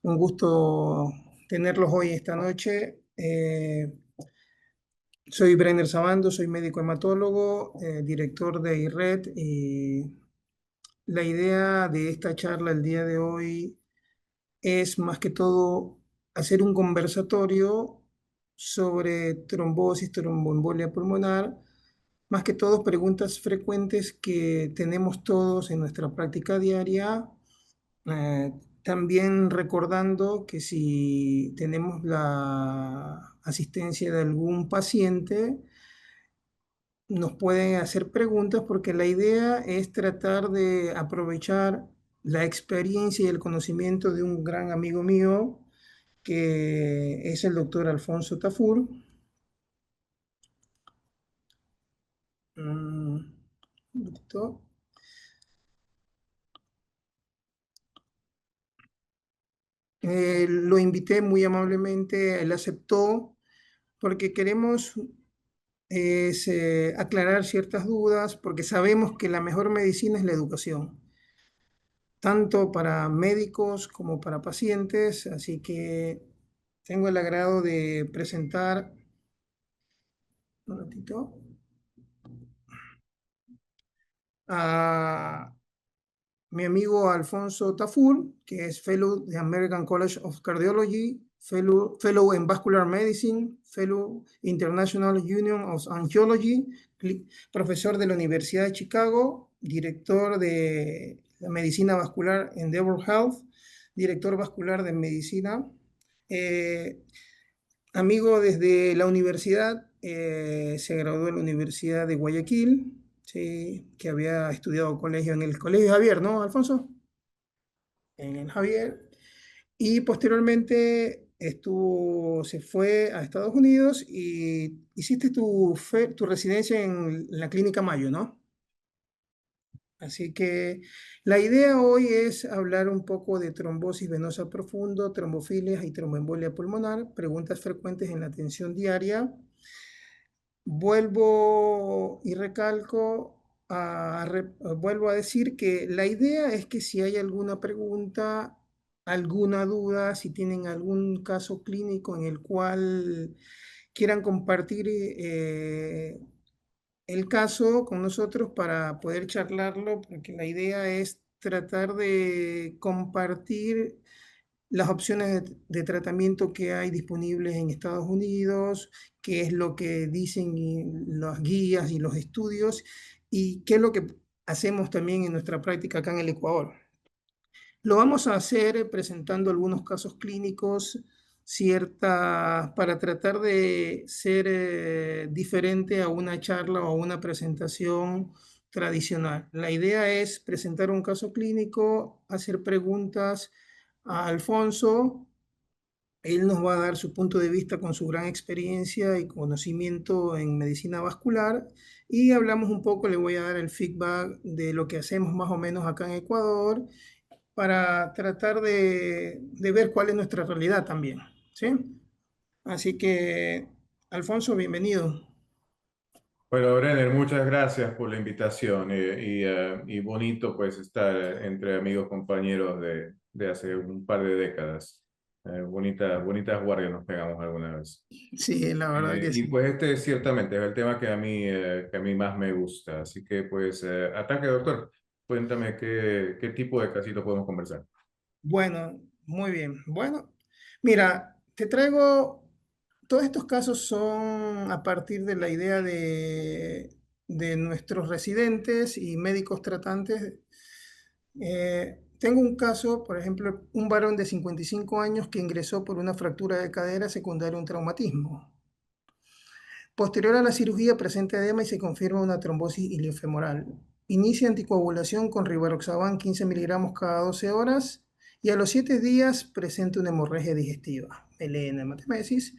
Un gusto tenerlos hoy esta noche. Soy Brenner Sabando, soy médico hematólogo, director de IRED, y la idea de esta charla el día de hoy es más que todo hacer un conversatorio sobre trombosis, tromboembolia pulmonar, más que todo preguntas frecuentes que tenemos todos en nuestra práctica diaria. Eh, También recordando que si tenemos la asistencia de algún paciente, nos pueden hacer preguntas porque la idea es tratar de aprovechar la experiencia y el conocimiento de un gran amigo mío, que es el doctor Alfonso Tafur. Mm, doctor. Lo invité muy amablemente, él aceptó porque queremos es aclarar ciertas dudas, porque sabemos que la mejor medicina es la educación, tanto para médicos como para pacientes. Así que tengo el agrado de presentar un ratito a mi amigo Alfonso Tafur, que es Fellow de American College of Cardiology, Fellow en Vascular Medicine, Fellow International Union of Angiology, profesor de la Universidad de Chicago, director de la Medicina Vascular Endeavor Health, director vascular de Medicina, eh, amigo desde la universidad. Se graduó en la Universidad de Guayaquil, sí, que había estudiado colegio en el Colegio Javier, ¿no, Alfonso? En el Javier. Y posteriormente se fue a Estados Unidos y hiciste tu residencia en la Clínica Mayo, ¿no? Así que la idea hoy es hablar un poco de trombosis venosa profundo, trombofilias y tromboembolia pulmonar, preguntas frecuentes en la atención diaria. Vuelvo y recalco, vuelvo a decir que la idea es que si hay alguna pregunta, alguna duda, si tienen algún caso clínico en el cual quieran compartir el caso con nosotros para poder charlarlo, porque la idea es tratar de compartir las opciones de tratamiento que hay disponibles en Estados Unidos, qué es lo que dicen las guías y los estudios, y qué es lo que hacemos también en nuestra práctica acá en el Ecuador. Lo vamos a hacer presentando algunos casos clínicos, para tratar de ser diferente a una charla o una presentación tradicional. La idea es presentar un caso clínico, hacer preguntas a Alfonso. Él nos va a dar su punto de vista con su gran experiencia y conocimiento en medicina vascular, y hablamos un poco. Le voy a dar el feedback de lo que hacemos más o menos acá en Ecuador para tratar de ver cuál es nuestra realidad también, ¿sí? Así que, Alfonso, bienvenido. Bueno, Brenner, muchas gracias por la invitación y bonito pues estar entre amigos compañeros de hace un par de décadas. Bonitas guardias nos pegamos alguna vez. Sí, la verdad que Y sí. pues este ciertamente es el tema que a mí más me gusta. Así que pues ataque, doctor. Cuéntame qué tipo de casito podemos conversar. Bueno, muy bien. Bueno, mira, te traigo, todos estos casos son a partir de la idea de nuestros residentes y médicos tratantes. Tengo un caso, por ejemplo, un varón de 55 años que ingresó por una fractura de cadera secundaria a un traumatismo. Posterior a la cirugía presenta edema y se confirma una trombosis iliofemoral. Inicia anticoagulación con rivaroxaban 15 miligramos cada 12 horas, y a los 7 días presenta una hemorragia digestiva, melena, hematemesis.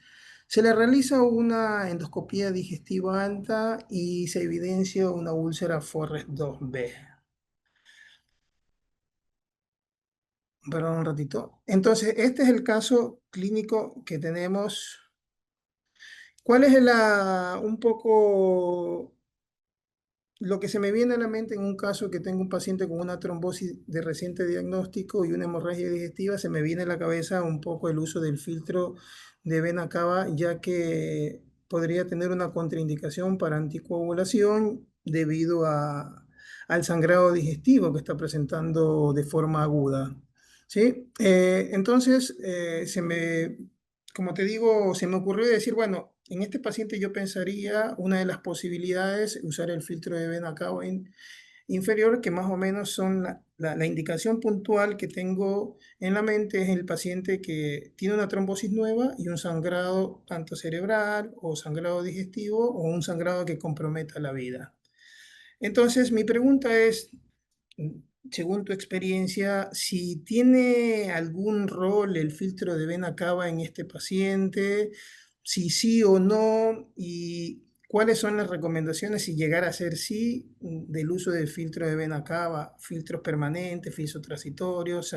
Se le realiza una endoscopía digestiva alta y se evidencia una úlcera Forrest 2B. Perdón un ratito. Entonces, este es el caso clínico que tenemos. ¿Cuál es un poco lo que se me viene a la mente en un caso que tengo un paciente con una trombosis de reciente diagnóstico y una hemorragia digestiva, se me viene a la cabeza un poco el uso del filtro de vena cava, ya que podría tener una contraindicación para anticoagulación debido al sangrado digestivo que está presentando de forma aguda. ¿Sí? Entonces, como te digo, se me ocurrió decir, bueno, en este paciente yo pensaría una de las posibilidades usar el filtro de vena cava inferior, que más o menos son la indicación puntual que tengo en la mente es el paciente que tiene una trombosis nueva y un sangrado tanto cerebral o sangrado digestivo o un sangrado que comprometa la vida. Entonces, mi pregunta es, según tu experiencia, si tiene algún rol el filtro de vena cava en este paciente, si sí o no, y cuáles son las recomendaciones si llegara a ser sí del uso del filtro de vena cava, filtros permanentes, filtros transitorios,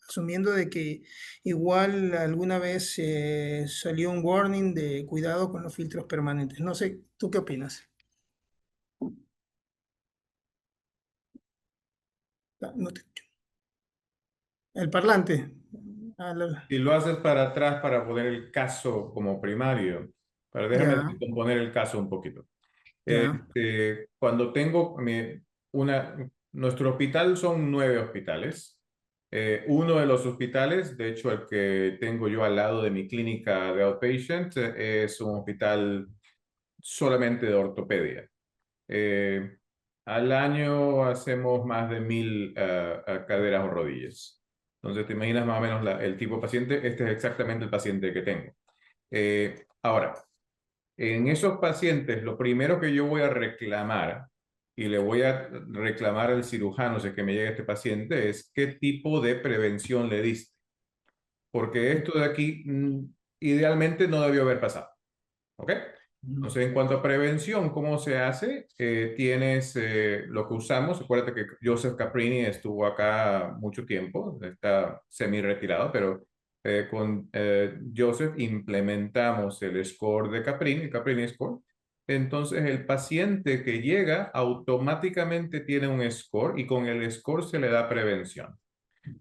asumiendo de que igual alguna vez salió un warning de cuidado con los filtros permanentes. No sé, ¿tú qué opinas? No te escucho. El parlante. Ah, Si lo haces para atrás para poner el caso como primario, pero déjame ya, descomponer el caso un poquito. ya. Cuando tengo nuestro hospital son 9 hospitales. Uno de los hospitales, de hecho el que tengo yo al lado de mi clínica de outpatient, es un hospital solamente de ortopedia. Eh, Al año hacemos más de 1000 caderas o rodillas. Entonces te imaginas más o menos el tipo de paciente. Este es exactamente el paciente que tengo. Ahora, en esos pacientes, lo primero que yo voy a reclamar, y le voy a reclamar al cirujano si es que me llega este paciente, es qué tipo de prevención le diste. Porque esto de aquí idealmente no debió haber pasado. ¿Ok? Mm. Entonces, en cuanto a prevención, ¿cómo se hace? Tienes lo que usamos. Acuérdate que Joseph Caprini estuvo acá mucho tiempo, está semi-retirado, pero con Joseph implementamos el score de Caprini, el Caprini Score. Entonces, el paciente que llega automáticamente tiene un score y con el score se le da prevención.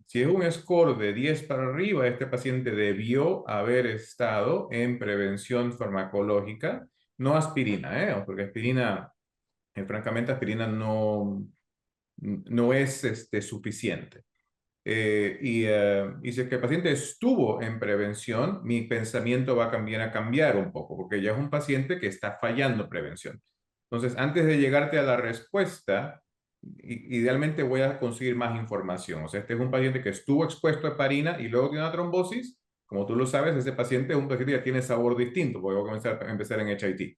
Si es un score de 10 para arriba, este paciente debió haber estado en prevención farmacológica, no aspirina, porque aspirina, francamente, aspirina no es suficiente. Y si es que el paciente estuvo en prevención, mi pensamiento va también a cambiar un poco, porque ya es un paciente que está fallando prevención. Entonces, antes de llegarte a la respuesta, idealmente voy a conseguir más información. O sea, este es un paciente que estuvo expuesto a heparina y luego tiene una trombosis. Como tú lo sabes, ese paciente es un paciente que ya tiene sabor distinto, porque voy a empezar en HIT.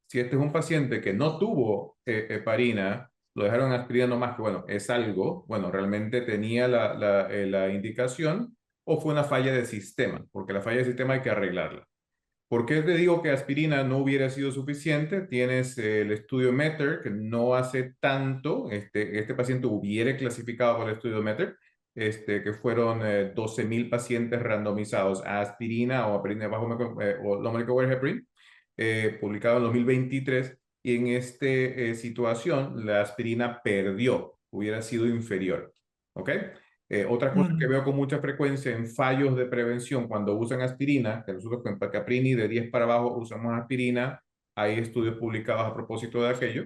Si este es un paciente que no tuvo heparina, lo dejaron aspirina nomás, que bueno, es algo, bueno, realmente tenía la indicación o fue una falla de sistema, porque la falla de sistema hay que arreglarla. ¿Por qué te digo que aspirina no hubiera sido suficiente? Tienes el estudio METER, que no hace tanto, este paciente hubiera clasificado por el estudio METER, que fueron 12.000 pacientes randomizados a aspirina o aspirina bajo o low molecular weight heparin, publicado en 2023, y en esta situación la aspirina perdió, hubiera sido inferior. ¿Ok? Otra cosa que Mm. veo con mucha frecuencia en fallos de prevención cuando usan aspirina, que nosotros con Caprini de 10 para abajo usamos aspirina, hay estudios publicados a propósito de aquello,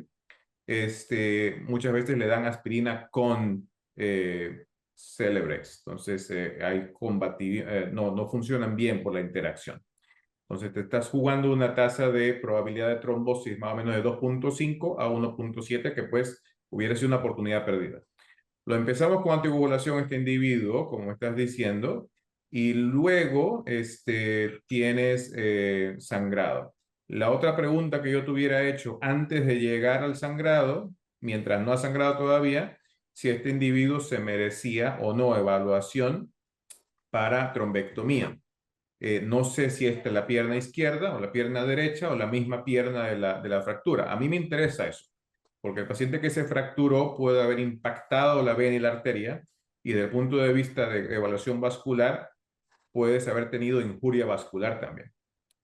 muchas veces le dan aspirina con Celebrex, entonces no funcionan bien por la interacción. Entonces te estás jugando una tasa de probabilidad de trombosis más o menos de 2.5 a 1.7, que pues hubiera sido una oportunidad perdida. Lo empezamos con anticoagulación este individuo, como estás diciendo, y luego tienes sangrado. La otra pregunta que yo te hubiera hecho antes de llegar al sangrado, mientras no ha sangrado todavía, si este individuo se merecía o no evaluación para trombectomía. No sé si es la pierna izquierda o la pierna derecha o la misma pierna de la fractura. A mí me interesa eso, porque el paciente que se fracturó puede haber impactado la vena y la arteria, y desde el punto de vista de evaluación vascular, puedes haber tenido injuria vascular también.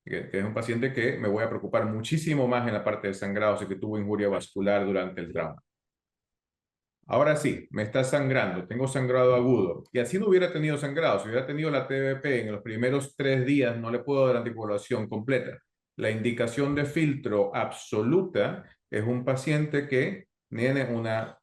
que es un paciente que me voy a preocupar muchísimo más en la parte del sangrado si que tuvo injuria vascular durante el trauma. Ahora sí, me está sangrando, tengo sangrado agudo. Y así no hubiera tenido sangrado, si hubiera tenido la TBP en los primeros 3 días, no le puedo dar anticoagulación completa. La indicación de filtro absoluta es un paciente que tiene una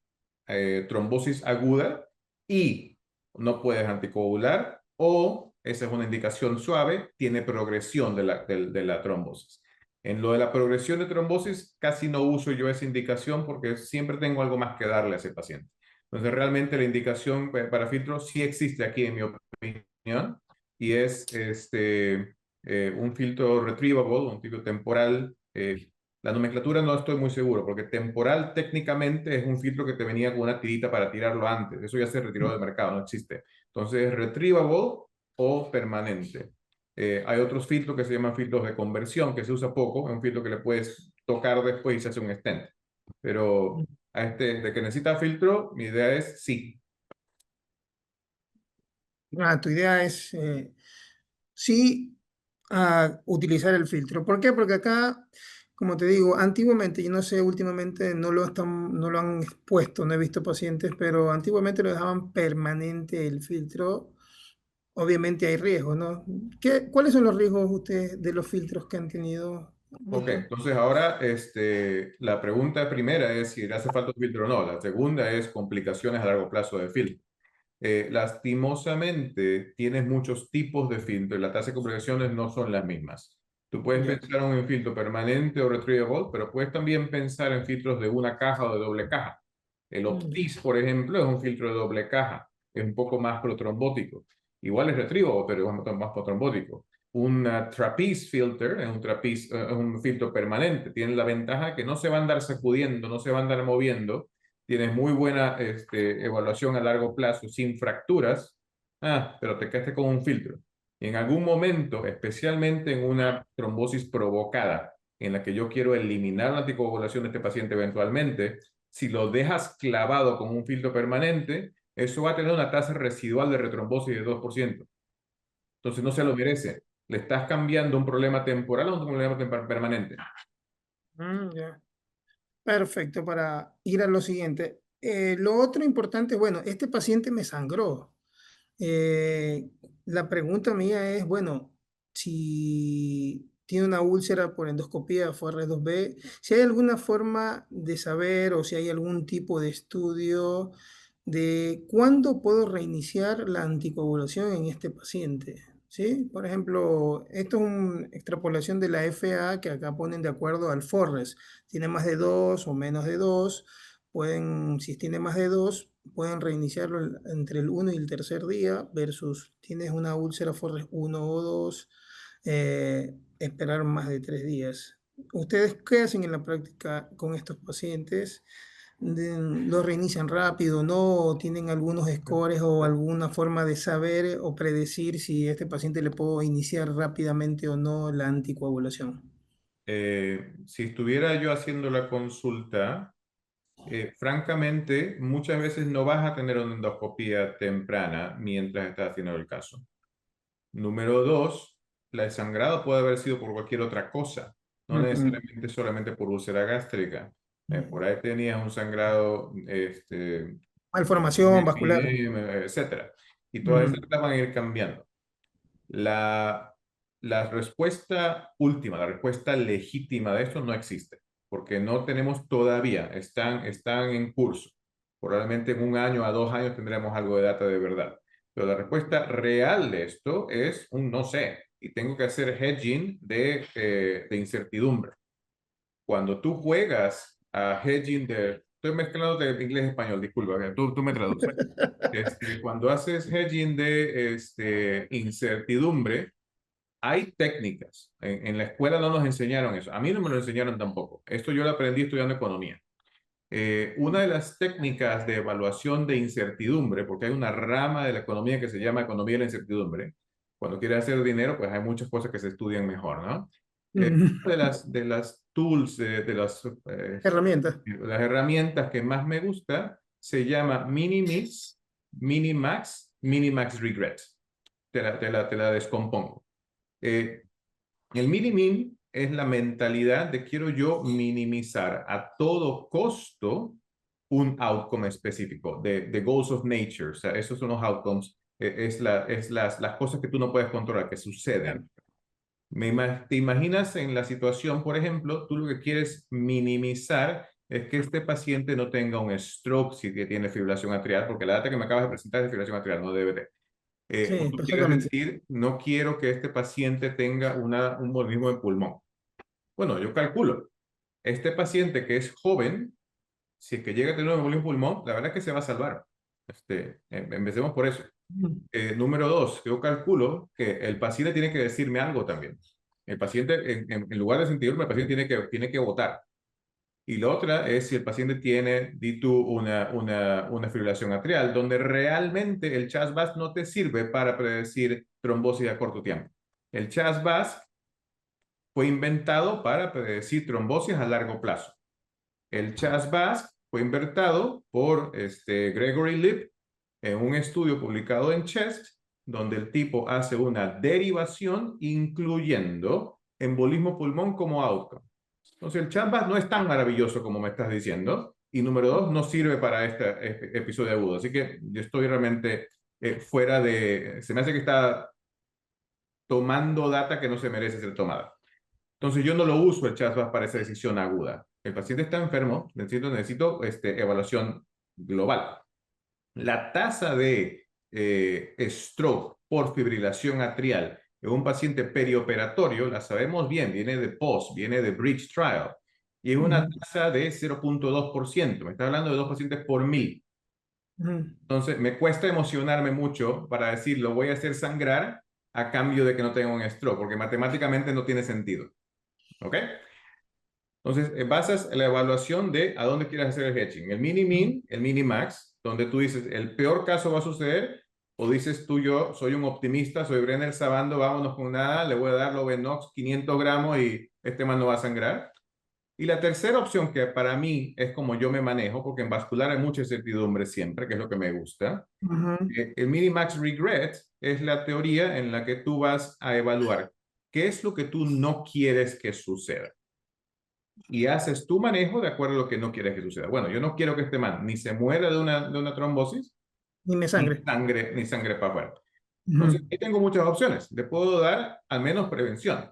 trombosis aguda y no puedes anticoagular, o esa es una indicación suave, tiene progresión de la trombosis. En lo de la progresión de trombosis, casi no uso yo esa indicación porque siempre tengo algo más que darle a ese paciente. Entonces, realmente la indicación para filtro sí existe aquí, en mi opinión, y es un filtro retrievable, un filtro temporal. La nomenclatura no estoy muy seguro, porque temporal técnicamente es un filtro que te venía con una tirita para tirarlo antes. Eso ya se retiró del mercado, no existe. Entonces, retrievable o permanente. Hay otros filtros que se llaman filtros de conversión, que se usa poco, es un filtro que le puedes tocar después y se hace un stent. Pero a de que necesita filtro, mi idea es sí. Tu idea es sí utilizar el filtro. ¿Por qué? Porque acá, como te digo, antiguamente, yo no sé, últimamente no lo han expuesto, no he visto pacientes, pero antiguamente lo dejaban permanente el filtro. Obviamente hay riesgos, ¿no? ¿Cuáles son los riesgos ustedes de los filtros que han tenido, Ok, Víctor? entonces ahora la pregunta primera es si le hace falta un filtro o no. La segunda es complicaciones a largo plazo de filtro. Lastimosamente, tienes muchos tipos de filtro y las tasas de complicaciones no son las mismas. Tú puedes Ya. pensar en un filtro permanente o retrievable, pero puedes también pensar en filtros de una caja o de doble caja. El Mm, Optis, por ejemplo, es un filtro de doble caja, es un poco más protrombótico. Igual es retrievable, pero es más protrombótico. Un trapeze filter es un filtro permanente. Tiene la ventaja que no se va a andar sacudiendo, no se va a andar moviendo. Tienes muy buena evaluación a largo plazo sin fracturas, pero te quedaste con un filtro. Y en algún momento, especialmente en una trombosis provocada, en la que yo quiero eliminar la anticoagulación de este paciente eventualmente, si lo dejas clavado con un filtro permanente, eso va a tener una tasa residual de retrombosis de 2%. Entonces no se lo merece. Le estás cambiando un problema temporal a un problema permanente. ya. Perfecto, para ir a lo siguiente. Lo otro importante, bueno, este paciente me sangró. Eh, la pregunta mía es, bueno, si tiene una úlcera por endoscopía FORR2B, si hay alguna forma de saber o si hay algún tipo de estudio de cuándo puedo reiniciar la anticoagulación en este paciente. ¿Sí? Por ejemplo, esto es una extrapolación de la FA que acá ponen de acuerdo al FORRES. Tiene más de 2 o menos de 2. Pueden, si tiene más de 2, pueden reiniciarlo entre el 1 y el tercer día versus tienes una úlcera Forres 1 o 2, esperar más de 3 días. ¿Ustedes qué hacen en la práctica con estos pacientes? ¿Los reinician rápido? ¿No? ¿Tienen algunos scores o alguna forma de saber o predecir si a este paciente le puedo iniciar rápidamente o no la anticoagulación? Si estuviera yo haciendo la consulta, francamente, muchas veces no vas a tener una endoscopía temprana mientras estás haciendo el caso. Número dos, el sangrado puede haber sido por cualquier otra cosa, no Ujú. necesariamente solamente por úlcera gástrica. Por Ujú. ahí tenías un sangrado, Malformación vascular. etcétera. Y todas Ujú. esas van a ir cambiando. La, la respuesta última, la respuesta legítima de esto no existe, porque no tenemos todavía, están en curso. Probablemente en 1 año a 2 años tendremos algo de data de verdad. Pero la respuesta real de esto es un no sé, y tengo que hacer hedging de incertidumbre. Cuando tú juegas a hedging estoy mezclando de inglés y español, disculpa, tú me traduces. Cuando haces hedging de incertidumbre, hay técnicas. En la escuela no nos enseñaron eso. A mí no me lo enseñaron tampoco. Esto yo lo aprendí estudiando economía. Una de las técnicas de evaluación de incertidumbre, porque hay una rama de la economía que se llama economía de la incertidumbre. Cuando quieres hacer dinero, pues hay muchas cosas que se estudian mejor, ¿no? Ujú. Una de las tools, Herramientas. las herramientas que más me gusta se llama Mini-Mix, Mini-Max, Mini-Max Regret. Te la descompongo. Eh, El mini-min es la mentalidad de quiero yo minimizar a todo costo un outcome específico, de goals of nature. O sea, esos son los outcomes, las cosas que tú no puedes controlar, que Claro. suceden. ¿Te imaginas en la situación, por ejemplo, tú lo que quieres minimizar es que este paciente no tenga un stroke si que tiene fibrilación atrial, porque la data que me acabas de presentar es de fibrilación atrial, no DVT. O Sí, tú quieres perfectamente. decir, no quiero que este paciente tenga un embolismo de pulmón. Bueno, yo calculo, este paciente que es joven, si es que llega a tener un embolismo de pulmón, la verdad es que se va a salvar. Empecemos por eso. Ujú. Número dos, yo calculo que el paciente tiene que decirme algo también. El paciente, en lugar de sentirme, el paciente tiene que votar. Y la otra es si el paciente tiene, di tú, una fibrilación atrial, donde realmente el CHAS-VAS no te sirve para predecir trombosis a corto tiempo. El CHAS-VAS fue inventado para predecir trombosis a largo plazo. El CHAS-VAS fue inventado por Gregory Lipp en un estudio publicado en Chest, donde el tipo hace una derivación incluyendo embolismo pulmón como outcome. Entonces el CHAS-VAS no es tan maravilloso como me estás diciendo. Y número dos, no sirve para este episodio agudo. Así que yo estoy realmente fuera de... Se me hace que está tomando data que no se merece ser tomada. Entonces yo no lo uso el CHAS-VAS para esa decisión aguda. El paciente está enfermo, necesito evaluación global. La tasa de stroke por fibrilación atrial en un paciente perioperatorio, la sabemos bien, viene de POST, viene de Bridge Trial, y es una Ujú. tasa de 0.2%. Me está hablando de 2 pacientes por 1000. Ujú. Entonces, me cuesta emocionarme mucho para decir, lo voy a hacer sangrar a cambio de que no tenga un stroke, porque matemáticamente no tiene sentido. ¿Ok? Entonces, basas la evaluación de a dónde quieres hacer el hedging. El mini-min, el mini-max, donde tú dices, el peor caso va a suceder, o dices tú, yo soy un optimista, soy Brenner Sabando, vámonos con nada, le voy a dar Lovenox 500 gramos y este man no va a sangrar. Y la tercera opción, que para mí es como yo me manejo, porque en vascular hay mucha incertidumbre siempre, que es lo que me gusta. Ujú. El mini-max regret es la teoría en la que tú vas a evaluar qué es lo que tú no quieres que suceda y haces tu manejo de acuerdo a lo que no quieres que suceda. Bueno, yo no quiero que este man ni se muera de una trombosis, Dime sangre. ni sangre para afuera. Entonces, Ujú. ahí tengo muchas opciones. Le puedo dar al menos prevención,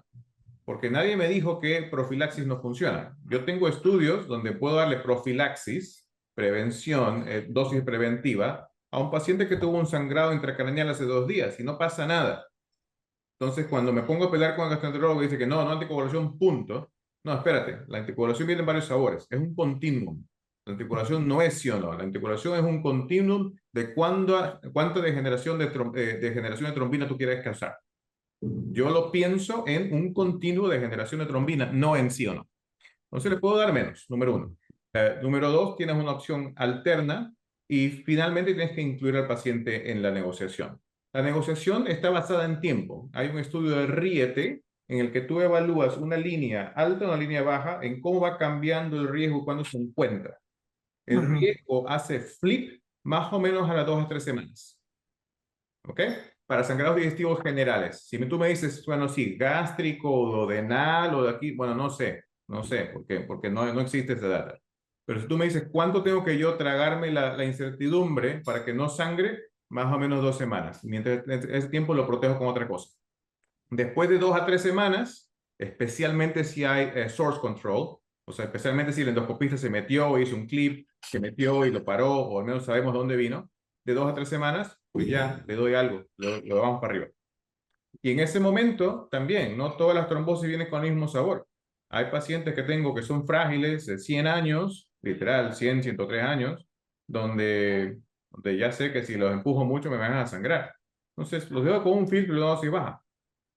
porque nadie me dijo que profilaxis no funciona. Yo tengo estudios donde puedo darle profilaxis, prevención, dosis preventiva, a un paciente que tuvo un sangrado intracraneal hace 2 días y no pasa nada. Entonces, cuando me pongo a pelear con el gastroenterólogo y dice que no, no anticoagulación, punto. No, espérate, la anticoagulación viene en varios sabores, es un continuum. La anticoagulación no es sí o no, la anticoagulación es un continuum de cuánta degeneración de trombina tú quieres causar. Yo lo pienso en un continuo de generación de trombina, no en sí o no. Entonces le puedo dar menos, número uno. Número dos, tienes una opción alterna y finalmente tienes que incluir al paciente en la negociación. La negociación está basada en tiempo. Hay un estudio de Riete en el que tú evalúas una línea alta o una línea baja en cómo va cambiando el riesgo cuando se encuentra. El Ujú. riesgo hace flip más o menos a las 2 a 3 semanas. ¿Ok? Para sangrados digestivos generales. Si tú me dices, bueno, sí, gástrico, o duodenal, o de aquí, bueno, no sé, ¿por qué? Porque no existe esa data. Pero si tú me dices, ¿cuánto tengo que yo tragarme la incertidumbre para que no sangre? Más o menos 2 semanas. Mientras ese tiempo lo protejo con otra cosa. Después de 2 a 3 semanas, especialmente si hay source control, o sea, especialmente si el endoscopista se metió, hizo un clip, se metió y lo paró, o al menos sabemos dónde vino, de 2 a 3 semanas, pues ya le doy algo, lo vamos para arriba. Y en ese momento también, no todas las trombosis vienen con el mismo sabor. Hay pacientes que tengo que son frágiles de 100 años, literal, 100, 103 años, donde ya sé que si los empujo mucho me van a sangrar. Entonces, los dejo con un filtro y una dosis baja.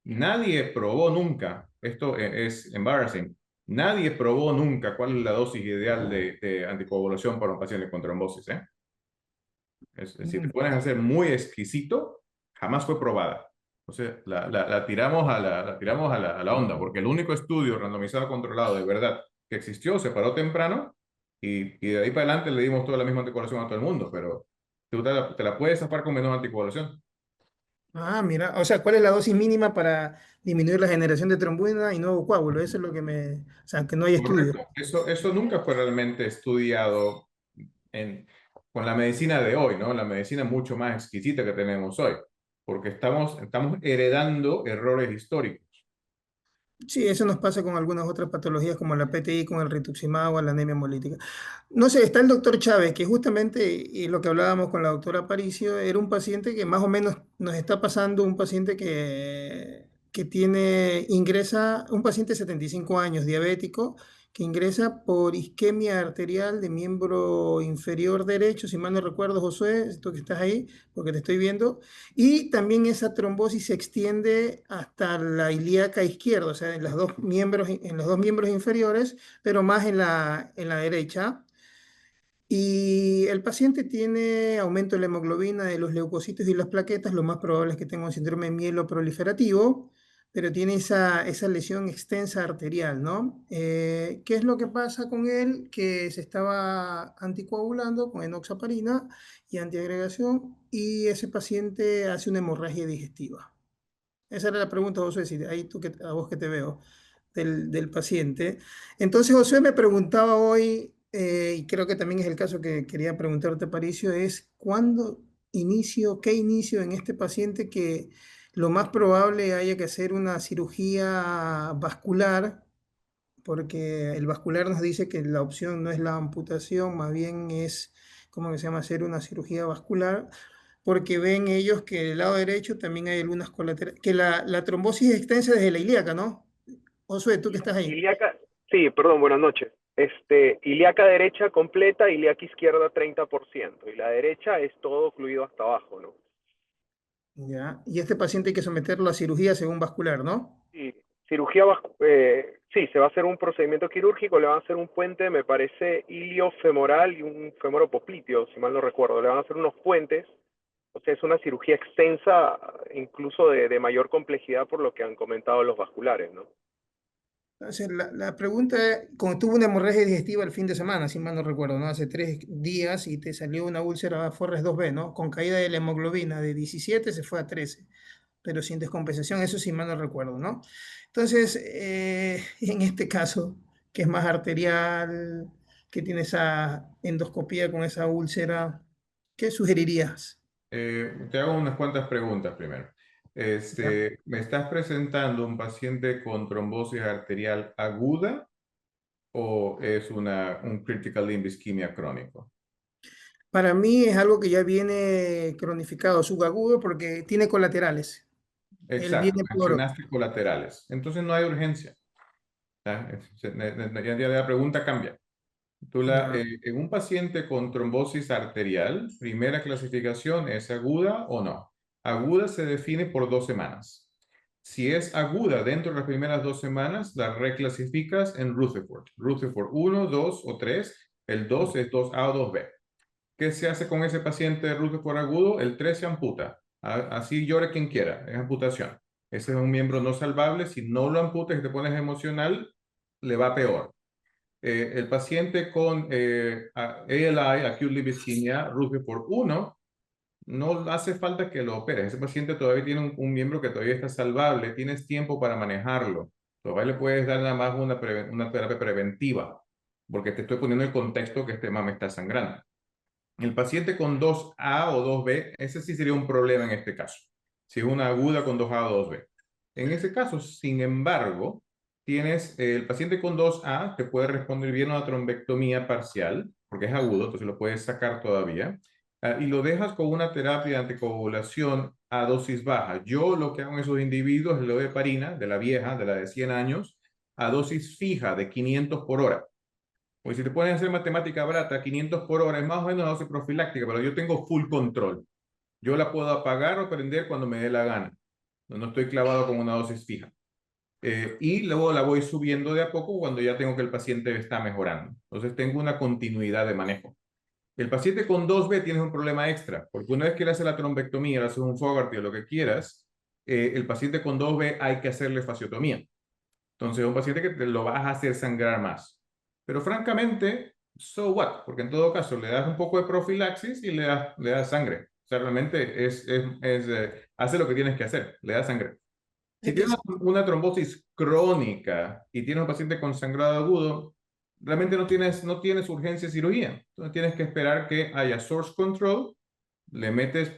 Nadie probó nunca, esto es embarrassing, nadie probó nunca cuál es la dosis ideal de anticoagulación para un paciente con trombosis. Si te Ujú. pones a ser muy exquisito, jamás fue probada. Entonces, la tiramos a la onda, porque el único estudio randomizado controlado de verdad que existió se paró temprano y de ahí para adelante le dimos toda la misma anticoagulación a todo el mundo, pero tú te la puedes zafar con menos anticoagulación. Ah, mira, o sea, ¿cuál es la dosis mínima para disminuir la generación de trombina y nuevo coágulo? Eso es lo que o sea, que no hay estudio. Correcto. Eso nunca fue realmente estudiado en, con la medicina de hoy, ¿no? La medicina mucho más exquisita que tenemos hoy, porque estamos heredando errores históricos. Sí, eso nos pasa con algunas otras patologías como la PTI, con el rituximab o la anemia hemolítica. No sé, está el doctor Chávez, que justamente, y lo que hablábamos con la doctora Aparicio, era un paciente que más o menos nos está pasando, un paciente que ingresa, un paciente de 75 años, diabético, que ingresa por isquemia arterial de miembro inferior derecho, si mal no recuerdo, Josué, tú que estás ahí, porque te estoy viendo, y también esa trombosis se extiende hasta la ilíaca izquierda, o sea, en los dos miembros inferiores, pero más en la derecha. Y el paciente tiene aumento de la hemoglobina, de los leucocitos y las plaquetas, lo más probable es que tenga un síndrome mieloproliferativo, pero tiene esa lesión extensa arterial, ¿no? ¿Qué es lo que pasa con él? Que se estaba anticoagulando con enoxaparina y antiagregación y ese paciente hace una hemorragia digestiva. Esa era la pregunta, José, si ahí a vos que te veo, del paciente. Entonces, José me preguntaba hoy, y creo que también es el caso que quería preguntarte, Paricio, es qué inicio en este paciente que lo más probable haya que hacer una cirugía vascular, porque el vascular nos dice que la opción no es la amputación, más bien es, ¿cómo que se llama?, hacer una cirugía vascular porque ven ellos que del lado derecho también hay algunas colaterales, que la trombosis es extensa desde la ilíaca, ¿no? Josué, tú que estás ahí. Ilíaca, sí, perdón, buenas noches. Ilíaca derecha completa, ilíaca izquierda 30%, y la derecha es todo fluido hasta abajo, ¿no? Ya. Y este paciente hay que someterlo a cirugía según vascular, ¿no? Sí, sí, se va a hacer un procedimiento quirúrgico, le van a hacer un puente, me parece, iliofemoral y un femoropopliteo, si mal no recuerdo. Le van a hacer unos puentes, o sea, es una cirugía extensa, incluso de mayor complejidad por lo que han comentado los vasculares, ¿no? Entonces, la pregunta es, como tuvo una hemorragia digestiva el fin de semana, si mal no recuerdo, ¿no? Hace 3 días y te salió una úlcera Forres 2B, ¿no? Con caída de la hemoglobina de 17 se fue a 13, pero sin descompensación, eso sí mal no recuerdo, ¿no? Entonces, en este caso, que es más arterial, que tiene esa endoscopía con esa úlcera, ¿qué sugerirías? Te hago unas cuantas preguntas primero. ¿Ya? ¿Me estás presentando un paciente con trombosis arterial aguda o es un critical limb ischemia crónico? Para mí es algo que ya viene cronificado, subagudo, porque tiene colaterales. Él Exacto, viene por... mencionaste colaterales. Entonces no hay urgencia. ¿Ya? Ya la pregunta cambia. Ya. En un paciente con trombosis arterial, primera clasificación, ¿es aguda o no? Aguda se define por 2 semanas. Si es aguda dentro de las primeras 2 semanas, la reclasificas en Rutherford. Rutherford 1, 2 o 3. El 2 es 2A o 2B. ¿Qué se hace con ese paciente de Rutherford agudo? El 3 se amputa. Así llore quien quiera, es amputación. Ese es un miembro no salvable. Si no lo amputas y te pones emocional, le va peor. El paciente con ALI, acute liver ischemia, Rutherford 1, no hace falta que lo operes. Ese paciente todavía tiene un miembro que todavía está salvable, tienes tiempo para manejarlo. Todavía le puedes dar nada más una terapia preventiva, porque te estoy poniendo el contexto que este mame está sangrando. El paciente con 2A o 2B, ese sí sería un problema en este caso. Si es una aguda con 2A o 2B. En ese caso, sin embargo, tienes el paciente con 2A que puede responder bien a una trombectomía parcial, porque es agudo, entonces lo puedes sacar todavía, y lo dejas con una terapia de anticoagulación a dosis baja. Yo lo que hago en esos individuos es lo de heparina, de la vieja, de la de 100 años, a dosis fija de 500 por hora. Pues si te pones a hacer matemática barata, 500 por hora es más o menos una dosis profiláctica, pero yo tengo full control. Yo la puedo apagar o prender cuando me dé la gana. No estoy clavado con una dosis fija. Y luego la voy subiendo de a poco cuando ya tengo que el paciente está mejorando. Entonces tengo una continuidad de manejo. El paciente con 2B tiene un problema extra, porque una vez que le hace la trombectomía, le hace un Fogarty o lo que quieras, el paciente con 2B hay que hacerle fasciotomía. Entonces, es un paciente que te lo vas a hacer sangrar más. Pero francamente, so what? Porque en todo caso le das un poco de profilaxis y le das sangre. sea, realmente hace lo que tienes que hacer, le da sangre. Si tienes una trombosis crónica y tienes un paciente con sangrado agudo, realmente no tienes urgencia de cirugía. Entonces tienes que esperar que haya source control, le metes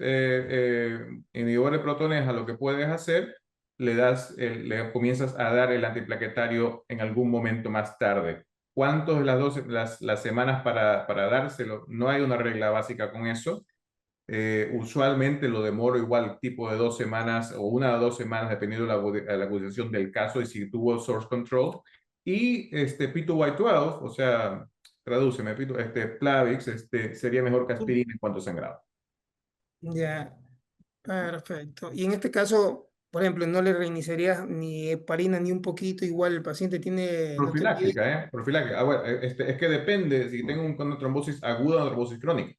inhibidor de protones a lo que puedes hacer, le comienzas a dar el antiplaquetario en algún momento más tarde. ¿Cuántos de las semanas para dárselo? No hay una regla básica con eso. Usualmente lo demoro igual tipo de 2 semanas o 1 o 2 semanas dependiendo de la agudización del caso y si tuvo source control. Y P2Y12, o sea, tradúceme, Plavix, sería mejor que aspirina en cuanto a sangrado. Ya, perfecto. Y en este caso, por ejemplo, no le reiniciarías ni heparina ni un poquito, igual el paciente no te olvides. Profiláctica, ¿eh? Profiláctica. Ah, bueno, es que depende si tengo una trombosis aguda o una trombosis crónica.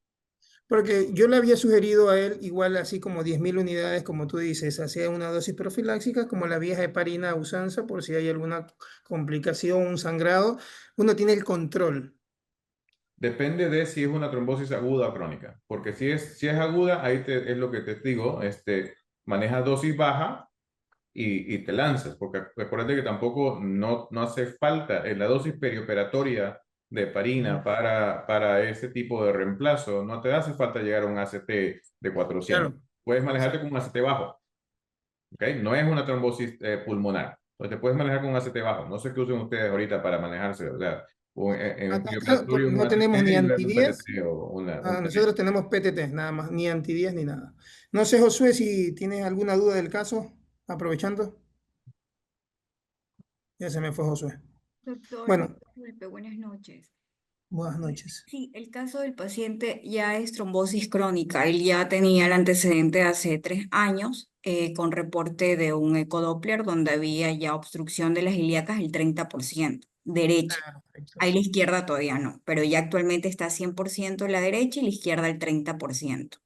Porque yo le había sugerido a él, igual así como 10.000 unidades, como tú dices, hacía una dosis profiláctica, como la vieja heparina a usanza, por si hay alguna complicación, un sangrado, uno tiene el control. Depende de si es una trombosis aguda o crónica. Porque si es aguda, ahí es lo que te digo, maneja dosis baja y te lanzas, porque recuerda que tampoco no hace falta la dosis perioperatoria de heparina Ujú. para ese tipo de reemplazo, no te hace falta llegar a un ACT de 400. Claro, Puedes manejarte con exacto. un ACT bajo, ¿ok? No es una trombosis pulmonar, entonces te puedes manejar con un ACT bajo. No sé qué usen ustedes ahorita para manejarse, o sea, en Acá perioperatorio un no ACT tenemos ni y luego un anti-10, PTT o un nosotros TD. tenemos PTT, nada más, ni anti-10 ni nada. No sé, Josué, si tienes alguna duda del caso, aprovechando. Ya se me fue Josué. Doctor, Bueno, disculpe, buenas noches. buenas noches. Sí, el caso del paciente ya es trombosis crónica. Él ya tenía el antecedente hace 3 años con reporte de un ecodoppler donde había ya obstrucción de las ilíacas el 30% derecha. Perfecto. Ahí la izquierda todavía no, pero ya actualmente está 100% la derecha y la izquierda el 30%.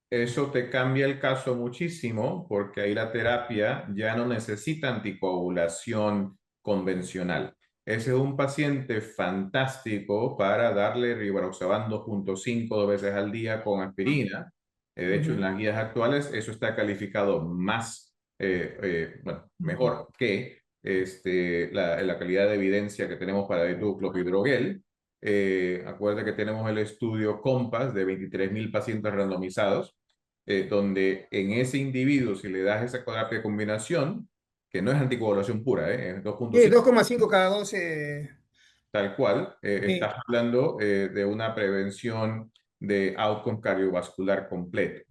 Eso te cambia el caso muchísimo porque ahí la terapia ya no necesita anticoagulación convencional. Ese es un paciente fantástico para darle Rivaroxaban 2.5 2 veces al día con aspirina. De hecho, en Ujú, las guías actuales eso está calificado bueno, ujú. mejor que la calidad de evidencia que tenemos para el clopidogrel. Acuérdate que tenemos el estudio COMPAS de 23.000 pacientes randomizados donde en ese individuo, si le das esa terapia de combinación, que no es anticoagulación pura, es Sí, 2.5, 2,5 cada 12. tal cual, estás hablando de una prevención de outcome cardiovascular completo.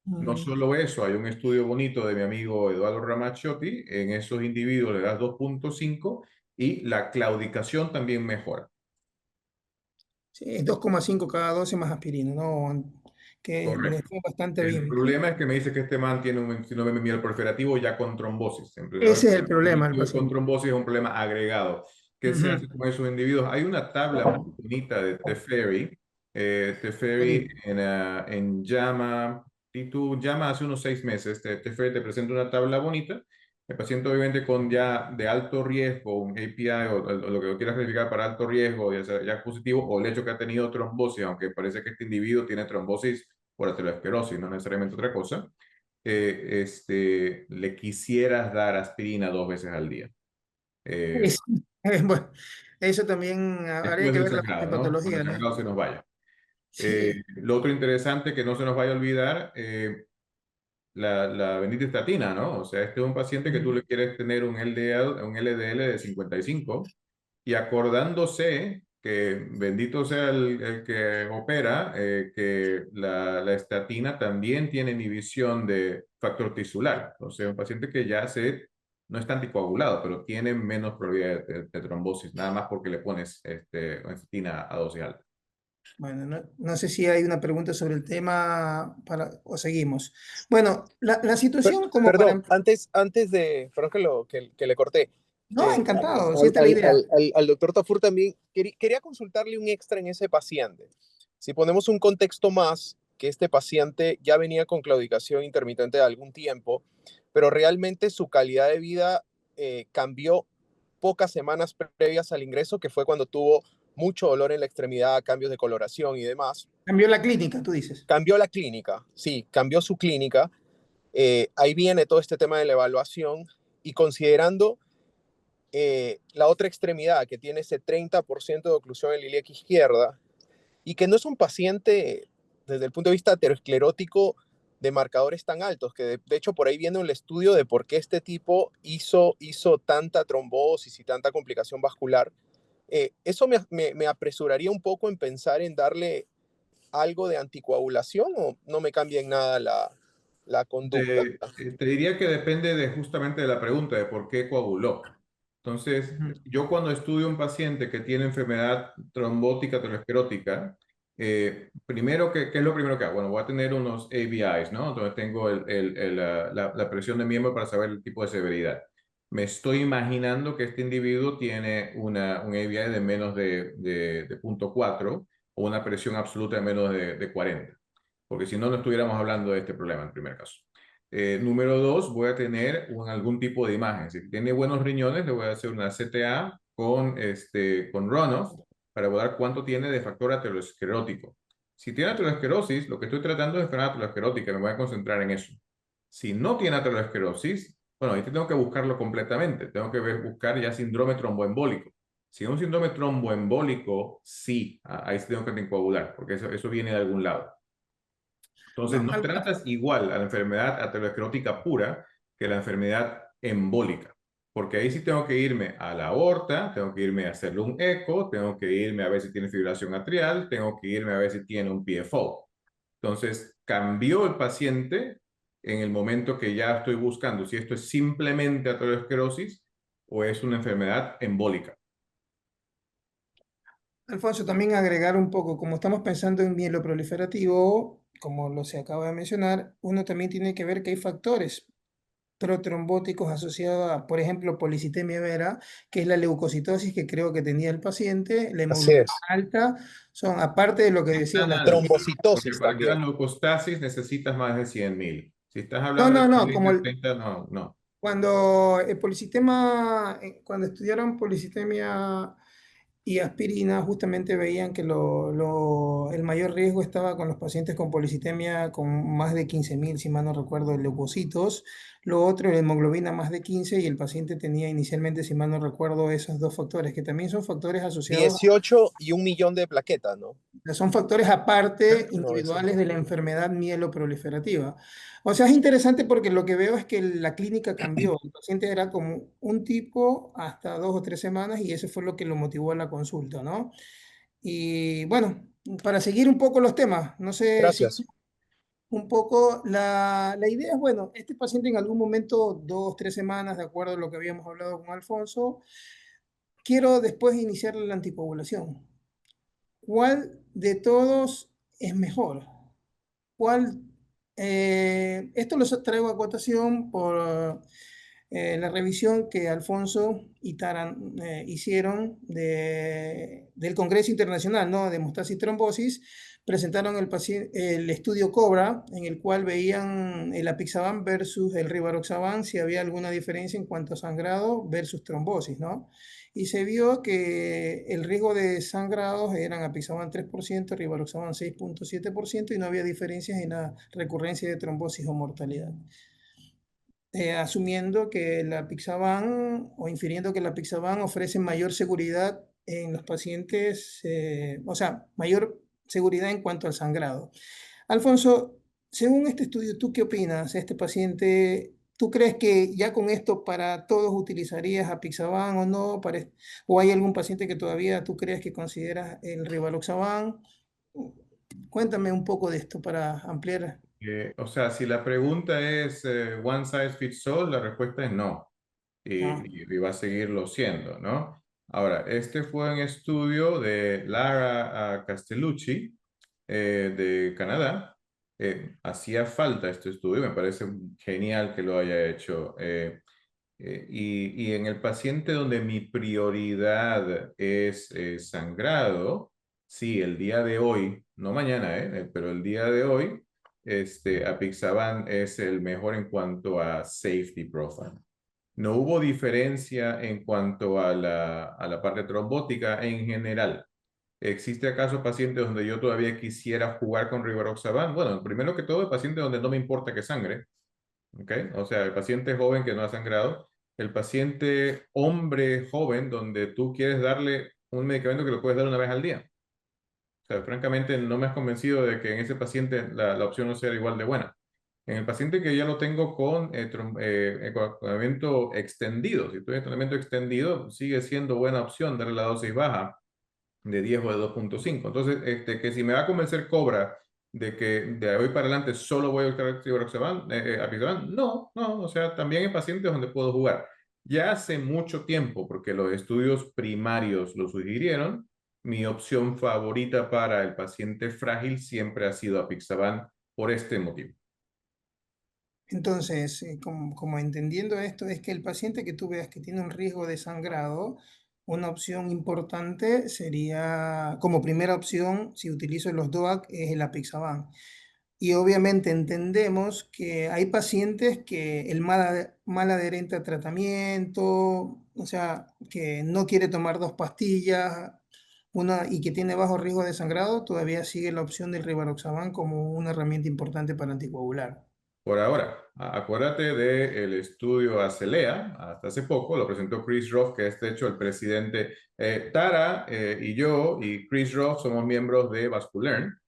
No Ujú. solo eso, hay un estudio bonito de mi amigo Eduardo Ramaciotti, en esos individuos le das 2.5 y la claudicación también mejora. Sí, es 2,5 cada 12 más aspirina, ¿no? Que le Correcto. fue bastante El bien. problema es que me dice que este man tiene un síndrome mieloproliferativo ya con trombosis. Ese es el problema del Con paciente. trombosis es un problema agregado. ¿Qué se hace Ujú. con esos individuos? Hay una tabla muy bonita de Teferi. Teferi Sí. en JAMA, y tú llama hace unos 6 meses, Teferi te presenta una tabla bonita. El paciente obviamente con ya de alto riesgo, un API o lo que lo quieras clasificar para alto riesgo, ya sea ya positivo, o el hecho que ha tenido trombosis, aunque parece que este individuo tiene trombosis por aterosclerosis, no necesariamente otra cosa, le quisieras dar aspirina 2 veces al día. Sí, Eh, sí. Bueno, eso también habría Después que del ver la sangrado, ¿no? Cuando patología, el ¿no? sangrado se nos vaya. Sí. Lo otro interesante que no se nos vaya a olvidar, la bendita estatina, ¿no? O sea, este es un paciente que tú le quieres tener un LDL, un LDL de 55 y acordándose que bendito sea el que opera, que la estatina también tiene inhibición de factor tisular. O sea, un paciente que no está anticoagulado, pero tiene menos probabilidad de trombosis, nada más porque le pones estatina a dosis alta. Bueno, no sé si hay una pregunta sobre el tema o seguimos. Bueno, la situación como para... Perdón, antes de, perdón que le corté, No, encantado, si al, esta es la idea. al doctor Tafur también quería consultarle un extra en ese paciente. Si ponemos un contexto más, que este paciente ya venía con claudicación intermitente de algún tiempo, pero realmente su calidad de vida cambió pocas semanas previas al ingreso, que fue cuando tuvo mucho dolor en la extremidad, cambios de coloración y demás. Cambió la clínica, tú dices. Cambió la clínica, sí, cambió su clínica. Ahí viene todo este tema de la evaluación y considerando la otra extremidad que tiene ese 30% de oclusión en la ilíaca izquierda y que no es un paciente desde el punto de vista aterosclerótico de marcadores tan altos, que de hecho por ahí viene el estudio de por qué este tipo hizo tanta trombosis y tanta complicación vascular. Eso me apresuraría un poco en pensar en darle algo de anticoagulación o no me cambia en nada la conducta. Te diría que depende justamente de la pregunta de por qué coaguló. Entonces, yo cuando estudio un paciente que tiene enfermedad trombótica aterosclerótica, primero, ¿qué es lo primero que hago? Bueno, voy a tener unos ABIs, ¿no? Entonces tengo la presión de miembro para saber el tipo de severidad. Me estoy imaginando que este individuo tiene un ABI de menos de 0.4 o una presión absoluta de menos de 40, porque si no, no estuviéramos hablando de este problema en primer caso. Número 2, voy a tener algún tipo de imagen. Si tiene buenos riñones, le voy a hacer una CTA con runoff para evaluar cuánto tiene de factor aterosclerótico. Si tiene aterosclerosis, lo que estoy tratando es enfermedad aterosclerótica, me voy a concentrar en eso. Si no tiene aterosclerosis, bueno, ahí tengo que buscarlo completamente. Tengo que buscar ya síndrome tromboembólico. Si es un síndrome tromboembólico, sí, ahí sí tengo que coagular, porque eso viene de algún lado. Entonces, no tratas igual a la enfermedad aterosclerótica pura que la enfermedad embólica, porque ahí sí tengo que irme a la aorta, tengo que irme a hacerle un eco, tengo que irme a ver si tiene fibrilación atrial, tengo que irme a ver si tiene un PFO. Entonces, cambió el paciente en el momento que ya estoy buscando si esto es simplemente aterosclerosis o es una enfermedad embólica. Alfonso, también agregar un poco, como estamos pensando en mieloproliferativo, como lo se acaba de mencionar, uno también tiene que ver que hay factores protrombóticos asociados a, por ejemplo, policitemia vera, que es la leucocitosis que creo que tenía el paciente, la Así hemoglobina es. alta, son aparte de lo que decía Tan la... alto, porque Trombocitosis para que hagas también. leucostasis necesitas más de 100.000. Si estás No, hablando no, de no, 20, 30, no, no. cuando el polisistema, cuando estudiaron policitemia y aspirina, justamente veían que el mayor riesgo estaba con los pacientes con policitemia con más de 15.000, si mal no recuerdo, de leucocitos. Lo otro, la hemoglobina más de 15 y el paciente tenía inicialmente, si mal no recuerdo, esos dos factores, que también son factores asociados, 18 y 1 millón de plaquetas, ¿no? son factores aparte individuales 900. de la enfermedad mieloproliferativa. O sea, es interesante porque lo que veo es que la clínica cambió. El paciente era como un tipo hasta 2 o 3 semanas y eso fue lo que lo motivó a la consulta, ¿no? Y bueno, para seguir un poco los temas, no sé si Gracias. un poco la idea es, bueno, este paciente en algún momento, 2 o 3 semanas, de acuerdo a lo que habíamos hablado con Alfonso, quiero después iniciar la anticoagulación. ¿Cuál de todos es mejor? ¿Cuál? Esto lo traigo a cotación por la revisión que Alfonso y Taran hicieron del Congreso Internacional, ¿no?, de Hemostasis y Trombosis. Presentaron el estudio COBRA, en el cual veían el apixaban versus el rivaroxaban, si había alguna diferencia en cuanto a sangrado versus trombosis, ¿no? Y se vio que el riesgo de sangrados eran apixaban 3%, rivaroxaban 6.7% y no había diferencias en la recurrencia de trombosis o mortalidad. Asumiendo que la apixaban o infiriendo que la apixaban ofrece mayor seguridad en los pacientes, o sea, mayor seguridad en cuanto al sangrado. Alfonso, según este estudio, ¿tú qué opinas? Este paciente, ¿tú crees que ya con esto para todos utilizarías apixaban o no? ¿O hay algún paciente que todavía tú crees que consideras el rivaroxaban? Cuéntame un poco de esto para ampliar. O sea, si la pregunta es one size fits all, la respuesta es no. Ah, Y va a seguirlo siendo, ¿no? Ahora, este fue un estudio de Lara Castellucci, de Canadá. Hacía falta este estudio, me parece genial que lo haya hecho. Y en el paciente donde mi prioridad es sangrado, sí, el día de hoy, no mañana, pero el día de hoy, apixaban es el mejor en cuanto a safety profile. No hubo diferencia en cuanto a la parte trombótica en general. ¿Existe acaso pacientes donde yo todavía quisiera jugar con rivaroxaban? Bueno, primero que todo, el paciente donde no me importa que sangre, ¿ok? O sea, el paciente joven que no ha sangrado, el paciente hombre joven donde tú quieres darle un medicamento que lo puedes dar una vez al día. O sea, francamente, no me has convencido de que en ese paciente la opción no sea igual de buena. En el paciente que ya lo tengo con coagulamiento extendido, si estoy en tratamiento extendido, sigue siendo buena opción darle la dosis baja de 10 o de 2.5. Entonces, que si me va a convencer Cobra de que de hoy para adelante solo voy a usar apixaban, no, no, o sea, también hay pacientes donde puedo jugar. Ya hace mucho tiempo, porque los estudios primarios lo sugirieron, mi opción favorita para el paciente frágil siempre ha sido apixaban por este motivo. Entonces, como entendiendo esto, es que el paciente que tú veas que tiene un riesgo de sangrado, una opción importante sería, como primera opción, si utilizo los DOAC, es el apixaban. Y obviamente entendemos que hay pacientes que el mal adherente a tratamiento, o sea, que no quiere tomar dos pastillas, y que tiene bajo riesgo de sangrado, todavía sigue la opción del rivaroxaban como una herramienta importante para anticoagular. Por ahora, acuérdate del estudio ACELEA, hasta hace poco lo presentó Chris Roth, que es de hecho el presidente. Tara y yo y Chris Roth somos miembros de Vasculearn.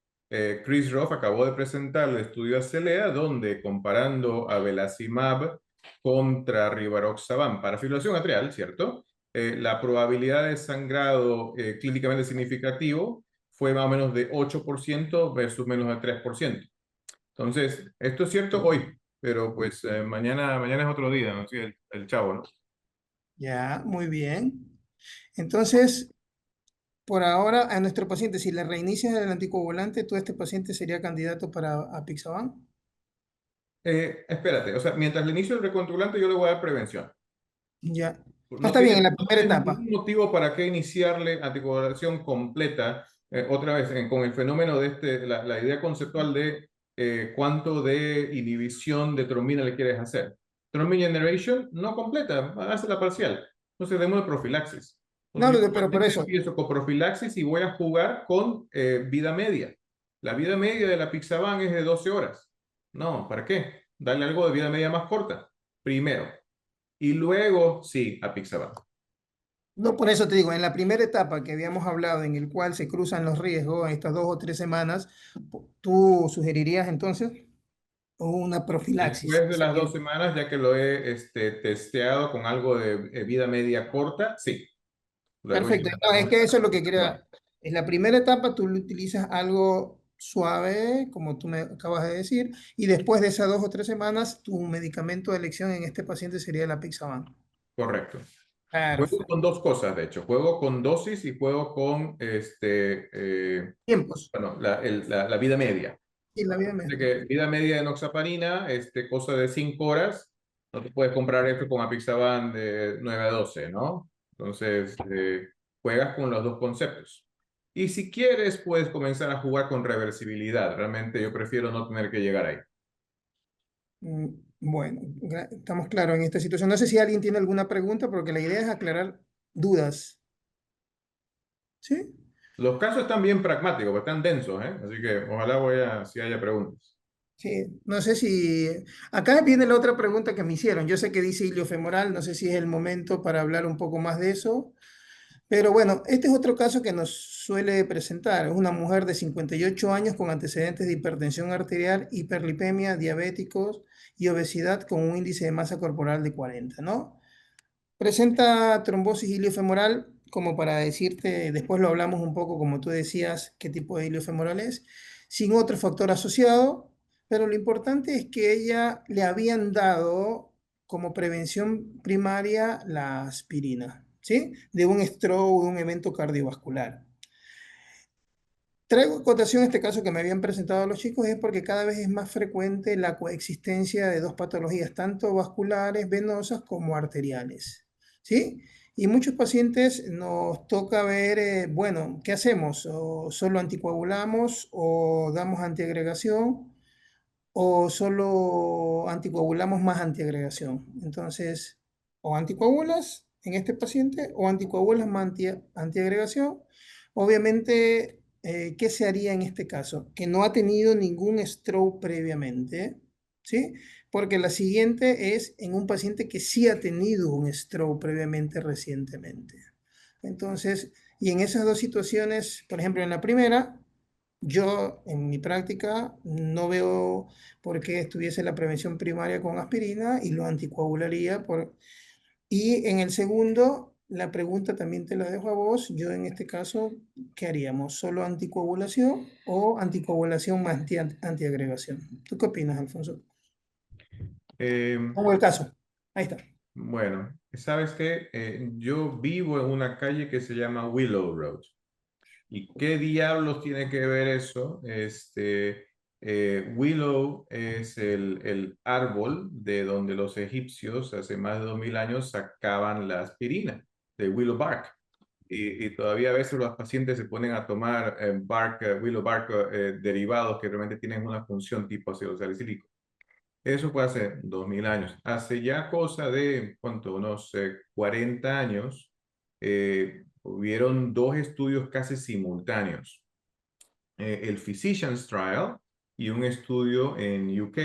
Chris Roth acabó de presentar el estudio ACELEA, donde comparando a Velacimab contra rivaroxaban para fibrilación atrial, ¿cierto? La probabilidad de sangrado clínicamente significativo fue más o menos de 8% versus menos de 3%. Entonces, esto es cierto hoy, pero pues mañana es otro día, ¿no? Sí, el chavo, ¿no? Ya, muy bien. Entonces, por ahora, a nuestro paciente, si le reinicias el anticoagulante, ¿tú este paciente sería candidato para apixaban? Espérate, o sea, mientras le inicio el recontrolante, yo le voy a dar prevención. Ya. No, No está bien, en tiene, la no primera tiene etapa. ningún motivo para qué iniciarle anticoagulación completa, otra vez, con el fenómeno de la idea conceptual de cuánto de inhibición de trombina le quieres hacer. Thrombin generation no completa, hace la parcial. Entonces, demos de profilaxis. No, Entonces, yo pero por eso, empiezo con profilaxis y voy a jugar con vida media. La vida media de la Pixaban es de 12 horas. No, ¿para qué? Darle algo de vida media más corta. Primero. Y luego, sí, a Pixaban. no, por eso te digo, en la primera etapa que habíamos hablado, en el cual se cruzan los riesgos, estas 2 o 3 semanas, ¿tú sugerirías entonces una profilaxis? Después de las 2 semanas, ya que lo he testeado con algo de vida media corta, sí. Luego Perfecto. ya No, es que eso es lo que no, quería. En la primera etapa tú utilizas algo suave, como tú me acabas de decir, y después de esas 2 o 3 semanas, tu medicamento de elección en este paciente sería el apixaban. correcto. Juego Perfecto. con dos cosas, de hecho. Juego con dosis y juego con Tiempos. bueno, la vida media. Y la vida De media. que vida media de enoxaparina, cosa de 5 horas, no te puedes comprar esto con apixaban de 9 a 12, ¿no? Entonces, juegas con los dos conceptos. Y si quieres, puedes comenzar a jugar con reversibilidad. Realmente yo prefiero no tener que llegar ahí. Mm, Bueno, estamos claros en esta situación. No sé si alguien tiene alguna pregunta, porque la idea es aclarar dudas. ¿Sí? Los casos están bien pragmáticos, están densos, ¿eh? Así que ojalá si haya preguntas. Sí. No sé si... Acá viene la otra pregunta que me hicieron. Yo sé que dice iliofemoral, no sé si es el momento para hablar un poco más de eso. Pero bueno, este es otro caso que nos suele presentar. Es una mujer de 58 años con antecedentes de hipertensión arterial, hiperlipemia, diabéticos y obesidad con un índice de masa corporal de 40, ¿no? Presenta trombosis iliofemoral, como para decirte, después lo hablamos un poco, como tú decías, qué tipo de iliofemoral es, sin otro factor asociado, pero lo importante es que ella le habían dado como prevención primaria la aspirina, ¿sí? De un stroke, de un evento cardiovascular. Traigo a cotación este caso que me habían presentado los chicos es porque cada vez es más frecuente la coexistencia de dos patologías, tanto vasculares, venosas como arteriales, ¿sí? Y muchos pacientes nos toca ver, bueno, ¿qué hacemos? ¿O solo anticoagulamos o damos antiagregación o solo anticoagulamos más antiagregación? Entonces, o anticoagulas en este paciente o anticoagulas más antiagregación, Obviamente, ¿qué se haría en este caso? Que no ha tenido ningún stroke previamente, ¿sí? Porque la siguiente es en un paciente que sí ha tenido un stroke previamente recientemente. Entonces, y en esas dos situaciones, por ejemplo, en la primera, yo en mi práctica no veo por qué estuviese la prevención primaria con aspirina y lo anticoagularía por... Y en el segundo, la pregunta también te la dejo a vos. Yo en este caso, ¿qué haríamos? ¿Solo anticoagulación o anticoagulación más antiagregación? ¿Tú qué opinas, Alfonso? Eh, Pongo el caso. Ahí está. bueno, ¿sabes qué? Yo vivo en una calle que se llama Willow Road. ¿Y qué diablos tiene que ver eso? Willow es el árbol de donde los egipcios hace más de 2000 años sacaban la aspirina, de willow bark. Y todavía a veces los pacientes se ponen a tomar willow bark derivados que realmente tienen una función tipo ácido salicílico. Eso fue hace 2000 años. Hace ya cosa de, ¿cuánto? Unos 40 años, hubieron dos estudios casi simultáneos. El Physicians Trial y un estudio en UK.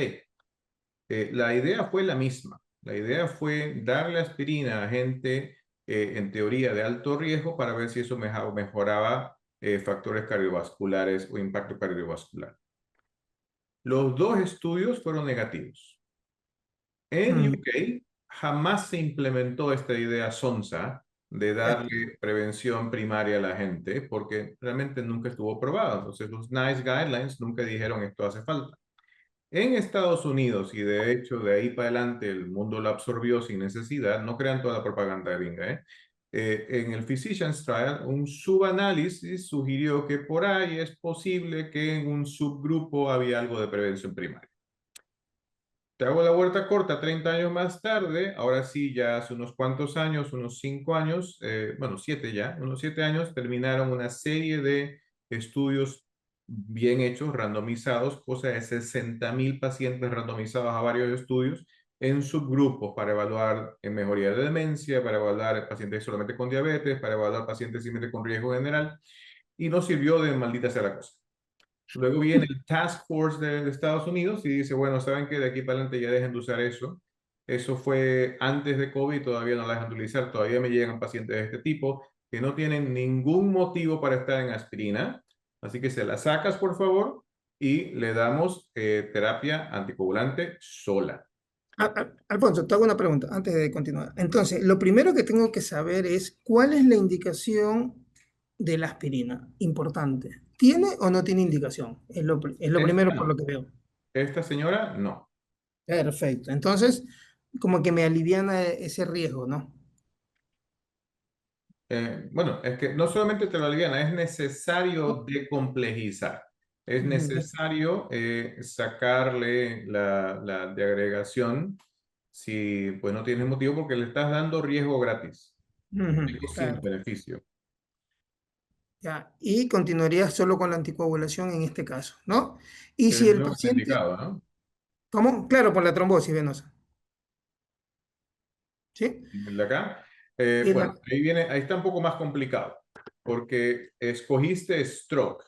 La idea fue la misma. La idea fue darle aspirina a gente, en teoría, de alto riesgo para ver si eso mejoraba factores cardiovasculares o impacto cardiovascular. Los dos estudios fueron negativos. En Mm, UK jamás se implementó esta idea sonsa de ya. darle prevención primaria a la gente porque realmente nunca estuvo probado. Entonces los NICE Guidelines nunca dijeron esto hace falta. En Estados Unidos, y de hecho de ahí para adelante el mundo lo absorbió sin necesidad, no crean toda la propaganda gringa, en el Physicians Trial, un subanálisis sugirió que por ahí es posible que en un subgrupo había algo de prevención primaria. Te hago la vuelta corta, 30 años más tarde, ahora sí, ya hace unos cuantos años, unos 5 años, bueno, 7 ya, unos 7 años, terminaron una serie de estudios bien hechos, randomizados, cosa de 60.000 pacientes randomizados a varios estudios en subgrupos para evaluar en mejoría de demencia, para evaluar pacientes solamente con diabetes, para evaluar pacientes simplemente con riesgo general, y no sirvió de maldita sea la cosa. Luego viene el Task Force de Estados Unidos y dice, bueno, saben que de aquí para adelante ya dejen de usar eso. Eso fue antes de COVID, todavía no la dejan de utilizar, todavía me llegan pacientes de este tipo que no tienen ningún motivo para estar en aspirina, así que se la sacas, por favor, y le damos terapia anticoagulante sola. Alfonso, te hago una pregunta antes de continuar. Entonces, lo primero que tengo que saber es cuál es la indicación de la aspirina. Importante. ¿Tiene o no tiene indicación? Es lo primero Esta por lo no, que veo. esta señora no. Perfecto. Entonces, como que me aliviana ese riesgo, ¿no? Bueno, es que no solamente te lo aliviana, es necesario decomplejizar. Es Ujú, necesario sacarle la de agregación si pues no tienes motivo porque le estás dando riesgo gratis, riesgo sin claro. beneficio. Ya. Y continuaría solo con la anticoagulación en este caso, ¿no? Y si Es el lo que está paciente, indicado, ¿no? ¿cómo? Claro, por la trombosis venosa, ¿sí? El de acá. Y Bueno, ahí viene, ahí está un poco más complicado porque escogiste stroke.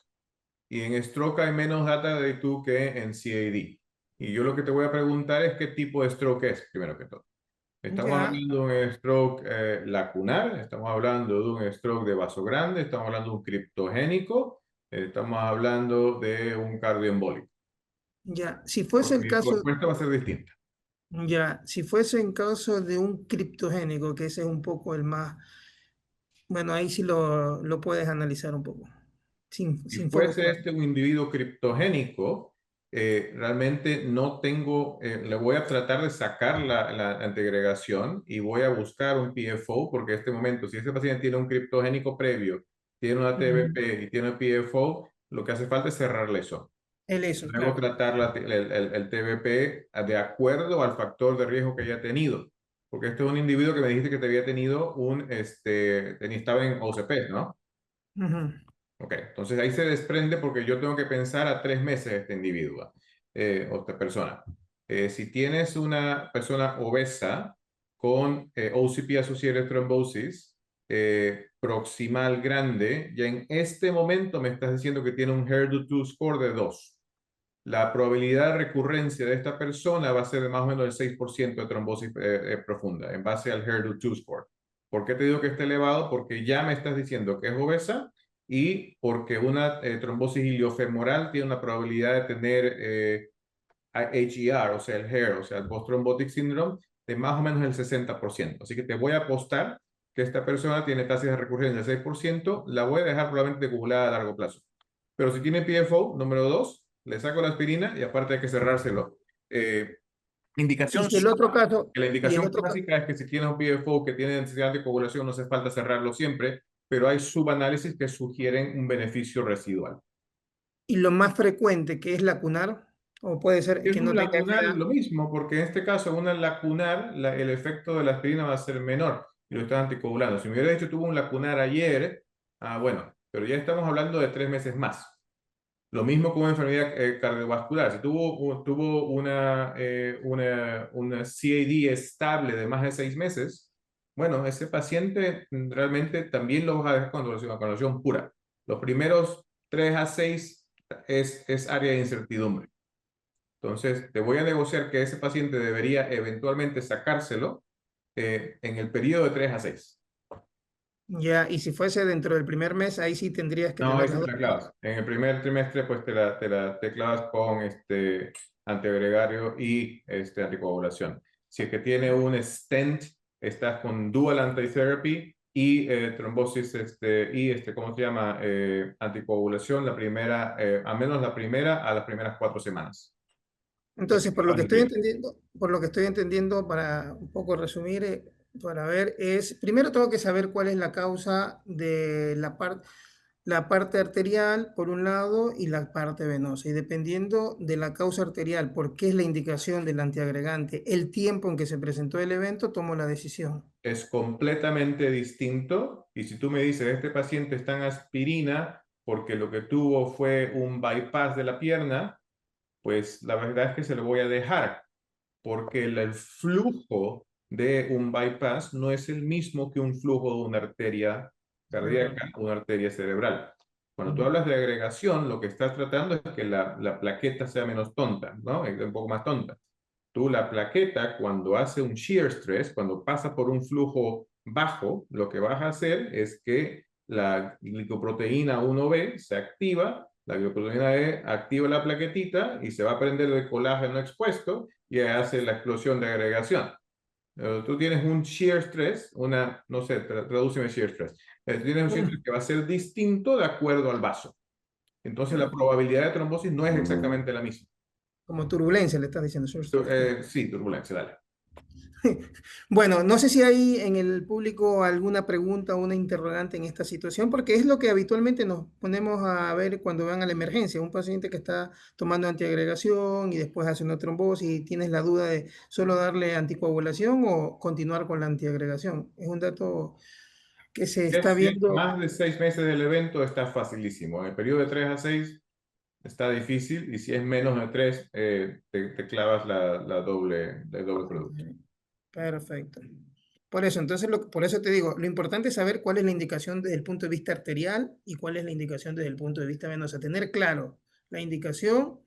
Y en stroke hay menos data de tú que en CAD. Y yo lo que te voy a preguntar es qué tipo de stroke es, primero que todo. Estamos ya, hablando de un stroke lacunar, estamos hablando de un stroke de vaso grande, estamos hablando de un criptogénico, estamos hablando de un cardioembólico. ya. Si fuese Porque el mi caso, respuesta va a ser distinta. ya, si fuese en caso de un criptogénico, que ese es un poco el más, bueno, ahí sí lo puedes analizar un poco, Si sin fuego fuese cruzado. este un individuo criptogénico, realmente no tengo, le voy a tratar de sacar la antiagregación y voy a buscar un PFO, porque en este momento, si ese paciente tiene un criptogénico previo, tiene una Ujú. TBP y tiene un PFO, lo que hace falta es cerrarle eso. Eso, Luego claro. tratar el TBP de acuerdo al factor de riesgo que haya tenido. Porque este es un individuo que me dijiste que te había tenido estaba en OCP, ¿no? Ujú, Ok, entonces ahí se desprende porque yo tengo que pensar a 3 meses este individuo o esta persona. Si tienes una persona obesa con OCP Associated Thrombosis, proximal grande, ya en este momento me estás diciendo que tiene un HER2 score de 2. La probabilidad de recurrencia de esta persona va a ser de más o menos el 6% de trombosis profunda, en base al HER2 score. ¿Por qué te digo que está elevado? Porque ya me estás diciendo que es obesa y porque una trombosis iliofemoral tiene una probabilidad de tener HER, o sea, el HER, o sea, el post-thrombotic syndrome, de más o menos el 60%. Así que te voy a apostar que esta persona tiene tasas de recurrencia del 6%, la voy a dejar probablemente acumulada a largo plazo. Pero si tiene PFO, número 2, le saco la aspirina y aparte hay que cerrárselo. Y Indicación si el otro suave, caso, que la y el indicación otro, clásica es que si tienes un PFO que tiene necesidad de coagulación, no hace falta cerrarlo siempre, pero hay subanálisis que sugieren un beneficio residual. y lo más frecuente, que es lacunar, o puede ser Si es que un no tenga lacunar, FA. lo mismo, porque en este caso, una lacunar, el efecto de la aspirina va a ser menor y lo estás anticoagulando. Si me hubiera dicho tuvo un lacunar ayer, bueno, pero ya estamos hablando de 3 meses más. Lo mismo con una enfermedad cardiovascular. Si tuvo una CAD estable de más de 6 meses, bueno, ese paciente realmente también lo vas a dejar con coagulación pura. Los primeros 3 a 6 es área de incertidumbre. Entonces, te voy a negociar que ese paciente debería eventualmente sacárselo en el periodo de 3 a 6. Ya, y si fuese dentro del primer mes, ahí sí tendrías que No, ahí tener sí las te dos. la clavas. En el primer trimestre, pues te clavas con antiagregario y anticoagulación. Si es que tiene un stent, estás con dual antitherapy y trombosis, ¿cómo se llama? Anticoagulación, la primera, a menos la primera, a las primeras 4 semanas. Entonces, por lo que estoy entendiendo, para un poco resumir, para ver, primero tengo que saber cuál es la causa de la parte arterial, por un lado, y la parte venosa. Y dependiendo de la causa arterial, por qué es la indicación del antiagregante, el tiempo en que se presentó el evento, tomo la decisión. Es completamente distinto. Y si tú me dices, este paciente está en aspirina porque lo que tuvo fue un bypass de la pierna, pues la verdad es que se lo voy a dejar, porque el flujo de un bypass no es el mismo que un flujo de una arteria cardíaca, una arteria cerebral. Cuando tú hablas de agregación, lo que estás tratando es que la plaqueta sea menos tonta, ¿no? Es un poco más tonta. Tú la plaqueta, cuando hace un shear stress, cuando pasa por un flujo bajo, lo que vas a hacer es que la glicoproteína 1B se activa, la glicoproteína E activa la plaquetita y se va a prender de colágeno expuesto y hace la explosión de agregación. Tú tienes un shear stress, no sé, tradúceme shear stress. Tienes un shear stress que va a ser distinto de acuerdo al vaso. Entonces la probabilidad de trombosis no es exactamente la misma. Como turbulencia, le estás diciendo. Sí, turbulencia, dale. Bueno, no sé si hay en el público alguna pregunta o una interrogante en esta situación, porque es lo que habitualmente nos ponemos a ver cuando van a la emergencia. Un paciente que está tomando antiagregación y después hace una trombosis y tienes la duda de solo darle anticoagulación o continuar con la antiagregación. Es un dato que se está Si es viendo. más de 6 meses del evento, está facilísimo. En el periodo de 3 a 6 está difícil y si es menos de 3, te clavas el doble producto. Perfecto. Por eso, entonces, por eso te digo, lo importante es saber cuál es la indicación desde el punto de vista arterial y cuál es la indicación desde el punto de vista venoso. Tener claro la indicación,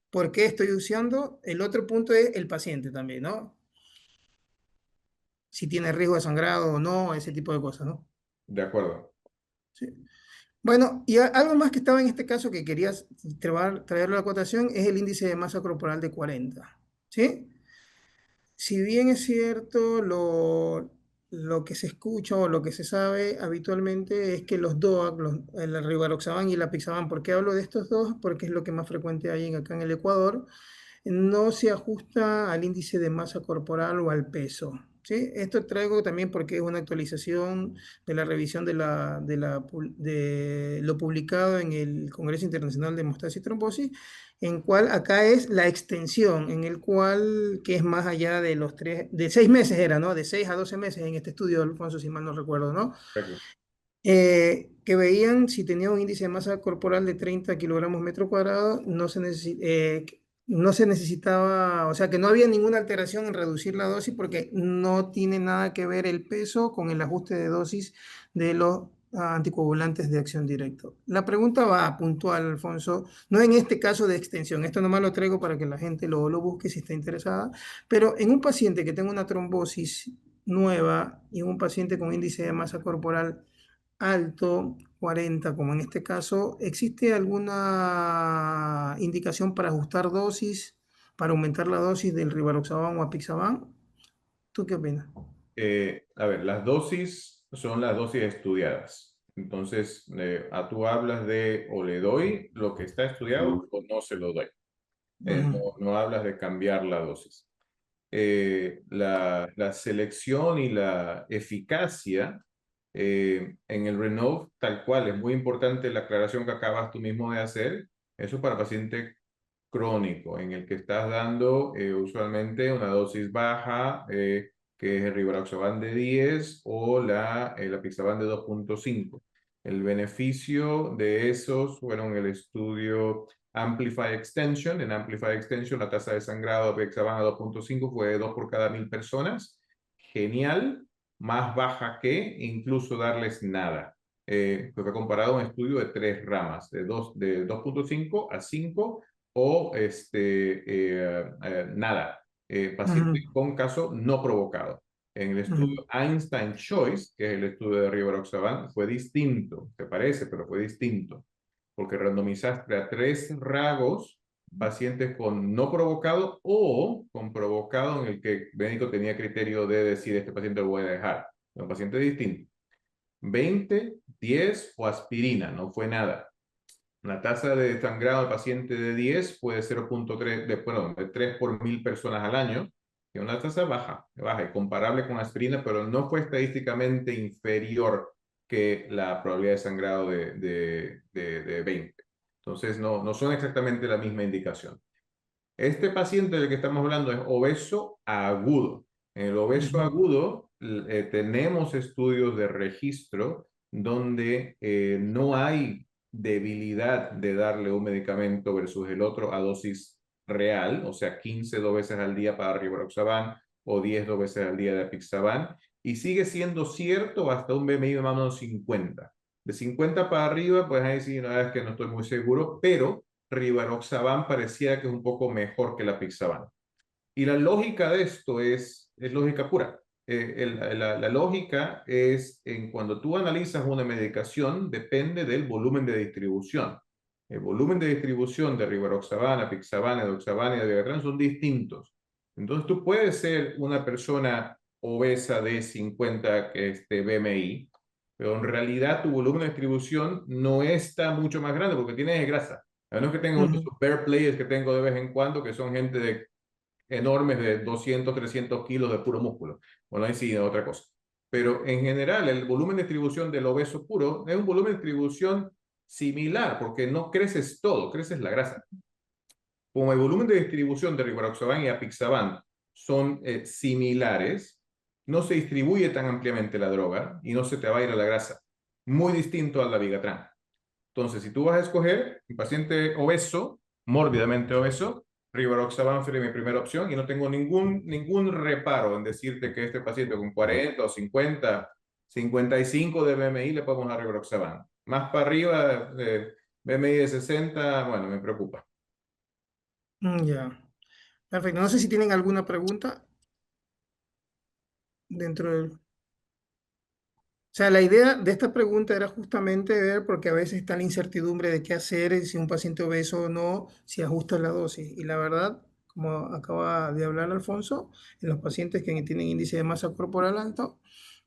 por qué estoy usando. El otro punto es el paciente también, ¿no? Si tiene riesgo de sangrado o no, ese tipo de cosas, ¿no? De acuerdo. Sí. Bueno, y algo más que estaba en este caso que querías traerlo a la acotación es el índice de masa corporal de 40, ¿sí? Si bien es cierto, lo que se escucha o lo que se sabe habitualmente es que los DOAC, el rivaroxaban y la apixaban, ¿por qué hablo de estos dos? Porque es lo que más frecuente hay acá en el Ecuador, no se ajusta al índice de masa corporal o al peso. ¿Sí? Esto traigo también porque es una actualización de la revisión de lo publicado en el Congreso Internacional de Hemostasis y Trombosis, en cual acá es la extensión, en el cual, que es más allá de de 6 meses era, ¿no? De 6 a 12 meses en este estudio, Alfonso, si mal no recuerdo, ¿no? Perfecto. Que veían si tenía un índice de masa corporal de 30 kilogramos metro cuadrado, no se necesitaba, o sea que no había ninguna alteración en reducir la dosis porque no tiene nada que ver el peso con el ajuste de dosis de los anticoagulantes de acción directa. La pregunta va puntual, Alfonso, no en este caso de extensión, esto nomás lo traigo para que la gente lo busque si está interesada, pero en un paciente que tenga una trombosis nueva y un paciente con índice de masa corporal alto, 40, como en este caso, ¿existe alguna indicación para ajustar dosis, para aumentar la dosis del rivaroxaban o apixaban? ¿Tú qué opinas? A ver, las dosis son las dosis estudiadas. Entonces, tú hablas de o le doy lo que está estudiado o no se lo doy. Ujú, No hablas de cambiar la dosis. La selección y la eficacia en el Renault, tal cual, es muy importante la aclaración que acabas tú mismo de hacer. Eso es para paciente crónico, en el que estás dando usualmente una dosis baja, que es el rivaroxaban de 10 o el apixaban de 2.5. El beneficio de esos fueron el estudio Amplify Extension. En Amplify Extension, la tasa de sangrado de apixaban a 2.5 fue de 2 por cada 1000 personas. Genial, más baja que incluso darles nada. Fue comparado a un estudio de 3 ramas, de 2.5 a 5 o nada, paciente ujú, con caso no provocado. En el ujú, estudio Einstein Choice, que es el estudio de rivaroxaban, fue distinto, se parece, pero fue distinto, porque randomizaste a 3 ragos, pacientes con no provocado o con provocado, en el que el médico tenía criterio de decir, este paciente lo voy a dejar. Un paciente distinto. 20, 10 o aspirina, no fue nada. La tasa de sangrado del paciente de 10 fue de 0.3, perdón, de 3 por 1000 personas al año, que es una tasa baja y comparable con aspirina, pero no fue estadísticamente inferior que la probabilidad de sangrado de 20. Entonces, no son exactamente la misma indicación. Este paciente del que estamos hablando es obeso agudo. En el obeso ujú, agudo tenemos estudios de registro donde no hay debilidad de darle un medicamento versus el otro a dosis real, o sea, 15 dos veces al día para rivaroxaban o 10 dos veces al día de apixaban, y sigue siendo cierto hasta un BMI de más o menos 50. De 50 para arriba, pues ahí sí, la verdad es que no estoy muy seguro, pero rivaroxaban parecía que es un poco mejor que la pixaban. Y la lógica de esto es lógica pura. La lógica es en cuando tú analizas una medicación, depende del volumen de distribución. El volumen de distribución de rivaroxaban, apixaban, edoxaban y dabigatran son distintos. Entonces tú puedes ser una persona obesa de 50 BMI, pero en realidad tu volumen de distribución no está mucho más grande porque tienes grasa. A menos que tengas unos ujú, super players que tengo de vez en cuando, que son gente enormes de 200, 300 kilos de puro músculo. Bueno, ahí sí, otra cosa. Pero en general, el volumen de distribución del obeso puro es un volumen de distribución similar, porque no creces todo, creces la grasa. Como el volumen de distribución de rivaroxaban y apixaban son similares, no se distribuye tan ampliamente la droga y no se te va a ir a la grasa. Muy distinto al dabigatran. Entonces, si tú vas a escoger un paciente obeso, mórbidamente obeso, rivaroxaban sería mi primera opción y no tengo ningún reparo en decirte que este paciente con 40 o 50, 55 de BMI le podemos dar rivaroxaban. Más para arriba, BMI de 60, bueno, me preocupa. ya, perfecto. No sé si tienen alguna pregunta dentro del... O sea, la idea de esta pregunta era justamente ver, porque a veces está la incertidumbre de qué hacer, si un paciente obeso o no, si ajusta la dosis. Y la verdad, como acaba de hablar Alfonso, en los pacientes que tienen índice de masa corporal alto,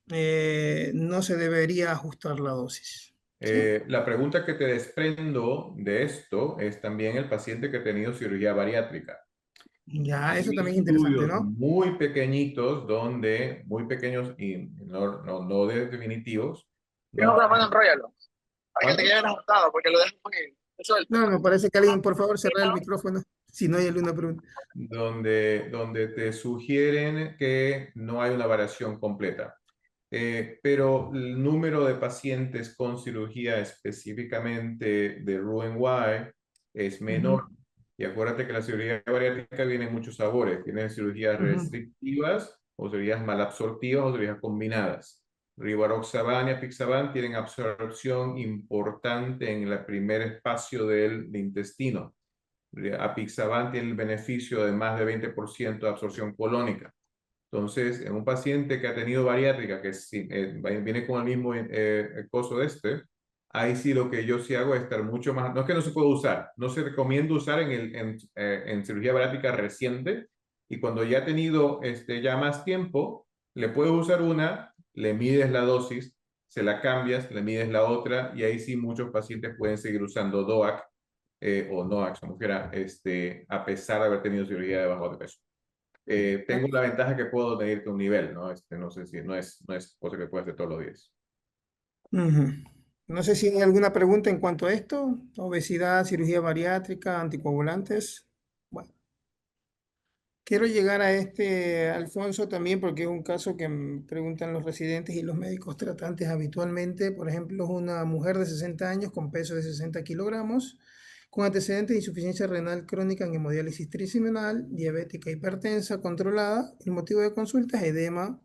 no se debería ajustar la dosis. ¿Sí? La pregunta que te desprendo de esto es también el paciente que ha tenido cirugía bariátrica. Ya, Hay eso también es interesante, estudios ¿no? muy pequeñitos, muy pequeños y no definitivos, Dijo que donde, enróllalo, para que te ¿cuánto? quede ajustado, porque lo dejo muy suelto. No, me parece que alguien, por favor, cerrar el micrófono, si no hay alguna pregunta. Donde te sugieren que no hay una variación completa. Pero el número de pacientes con cirugía específicamente de Roux-en-Y es Ujú, menor. Y acuérdate que la cirugía bariátrica viene en muchos sabores. Tiene cirugías restrictivas, o cirugías malabsortivas, o cirugías combinadas. Rivaroxaban y apixaban tienen absorción importante en el primer espacio del intestino. Apixaban tiene el beneficio de más de 20% de absorción colónica. Entonces, en un paciente que ha tenido bariátrica, que viene con el mismo coso ahí sí lo que yo sí hago es estar mucho más, no es que no se pueda usar, no se recomienda usar en cirugía bariátrica reciente, y cuando ya ha tenido ya más tiempo, le puedes usar una, le mides la dosis, se la cambias, le mides la otra, y ahí sí muchos pacientes pueden seguir usando DOAC o NOAC, como quiera, a pesar de haber tenido cirugía de bajo de peso. Tengo la ventaja que puedo medirte un nivel, ¿no? No sé si no es cosa que puedes hacer todos los días. Ujú. No sé si hay alguna pregunta en cuanto a esto. Obesidad, cirugía bariátrica, anticoagulantes. Bueno, quiero llegar a este, Alfonso, también porque es un caso que me preguntan los residentes y los médicos tratantes habitualmente. Por ejemplo, es una mujer de 60 años con peso de 60 kilogramos, con antecedentes de insuficiencia renal crónica en hemodiálisis triseminal, diabética hipertensa controlada. El motivo de consulta es edema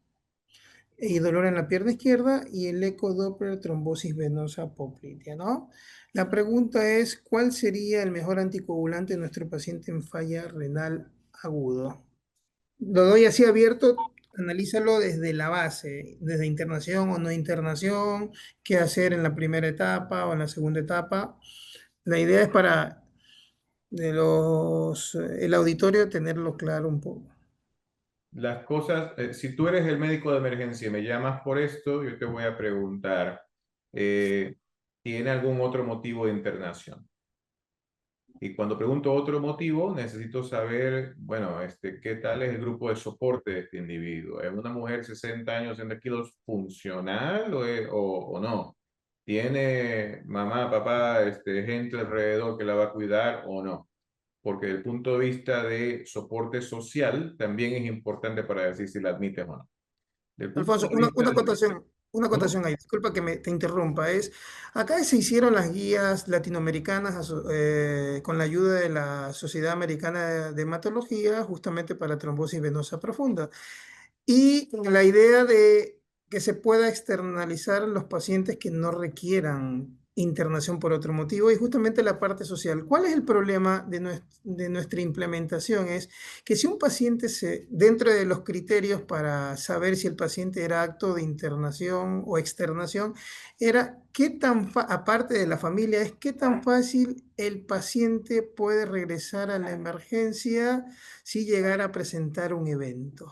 y dolor en la pierna izquierda y el ecodoppler trombosis venosa poplitea, ¿no? La pregunta es, ¿cuál sería el mejor anticoagulante de nuestro paciente en falla renal agudo? Lo doy así abierto, analízalo desde la base, desde internación o no internación, qué hacer en la primera etapa o en la segunda etapa. La idea es para el auditorio tenerlo claro un poco. Las cosas, si tú eres el médico de emergencia y me llamas por esto, yo te voy a preguntar, eh, ¿tiene algún otro motivo de internación? Y cuando pregunto otro motivo, necesito saber, bueno, ¿qué tal es el grupo de soporte de este individuo? ¿Es una mujer 60 años, 60 kilos funcional o no? ¿Tiene mamá, papá, gente alrededor que la va a cuidar o no? Porque desde el punto de vista de soporte social también es importante para decir si la admites o no. Del punto Alfonso, de vista una ¿cómo? acotación ahí, disculpa que te interrumpa, acá se hicieron las guías latinoamericanas con la ayuda de la Sociedad Americana de Hematología, justamente para trombosis venosa profunda. Y la idea de que se pueda externalizar los pacientes que no requieran internación por otro motivo y justamente la parte social. ¿Cuál es el problema de nuestra implementación? Es que si un paciente dentro de los criterios para saber si el paciente era acto de internación o externación, era aparte de la familia, es qué tan fácil el paciente puede regresar a la emergencia si llegara a presentar un evento.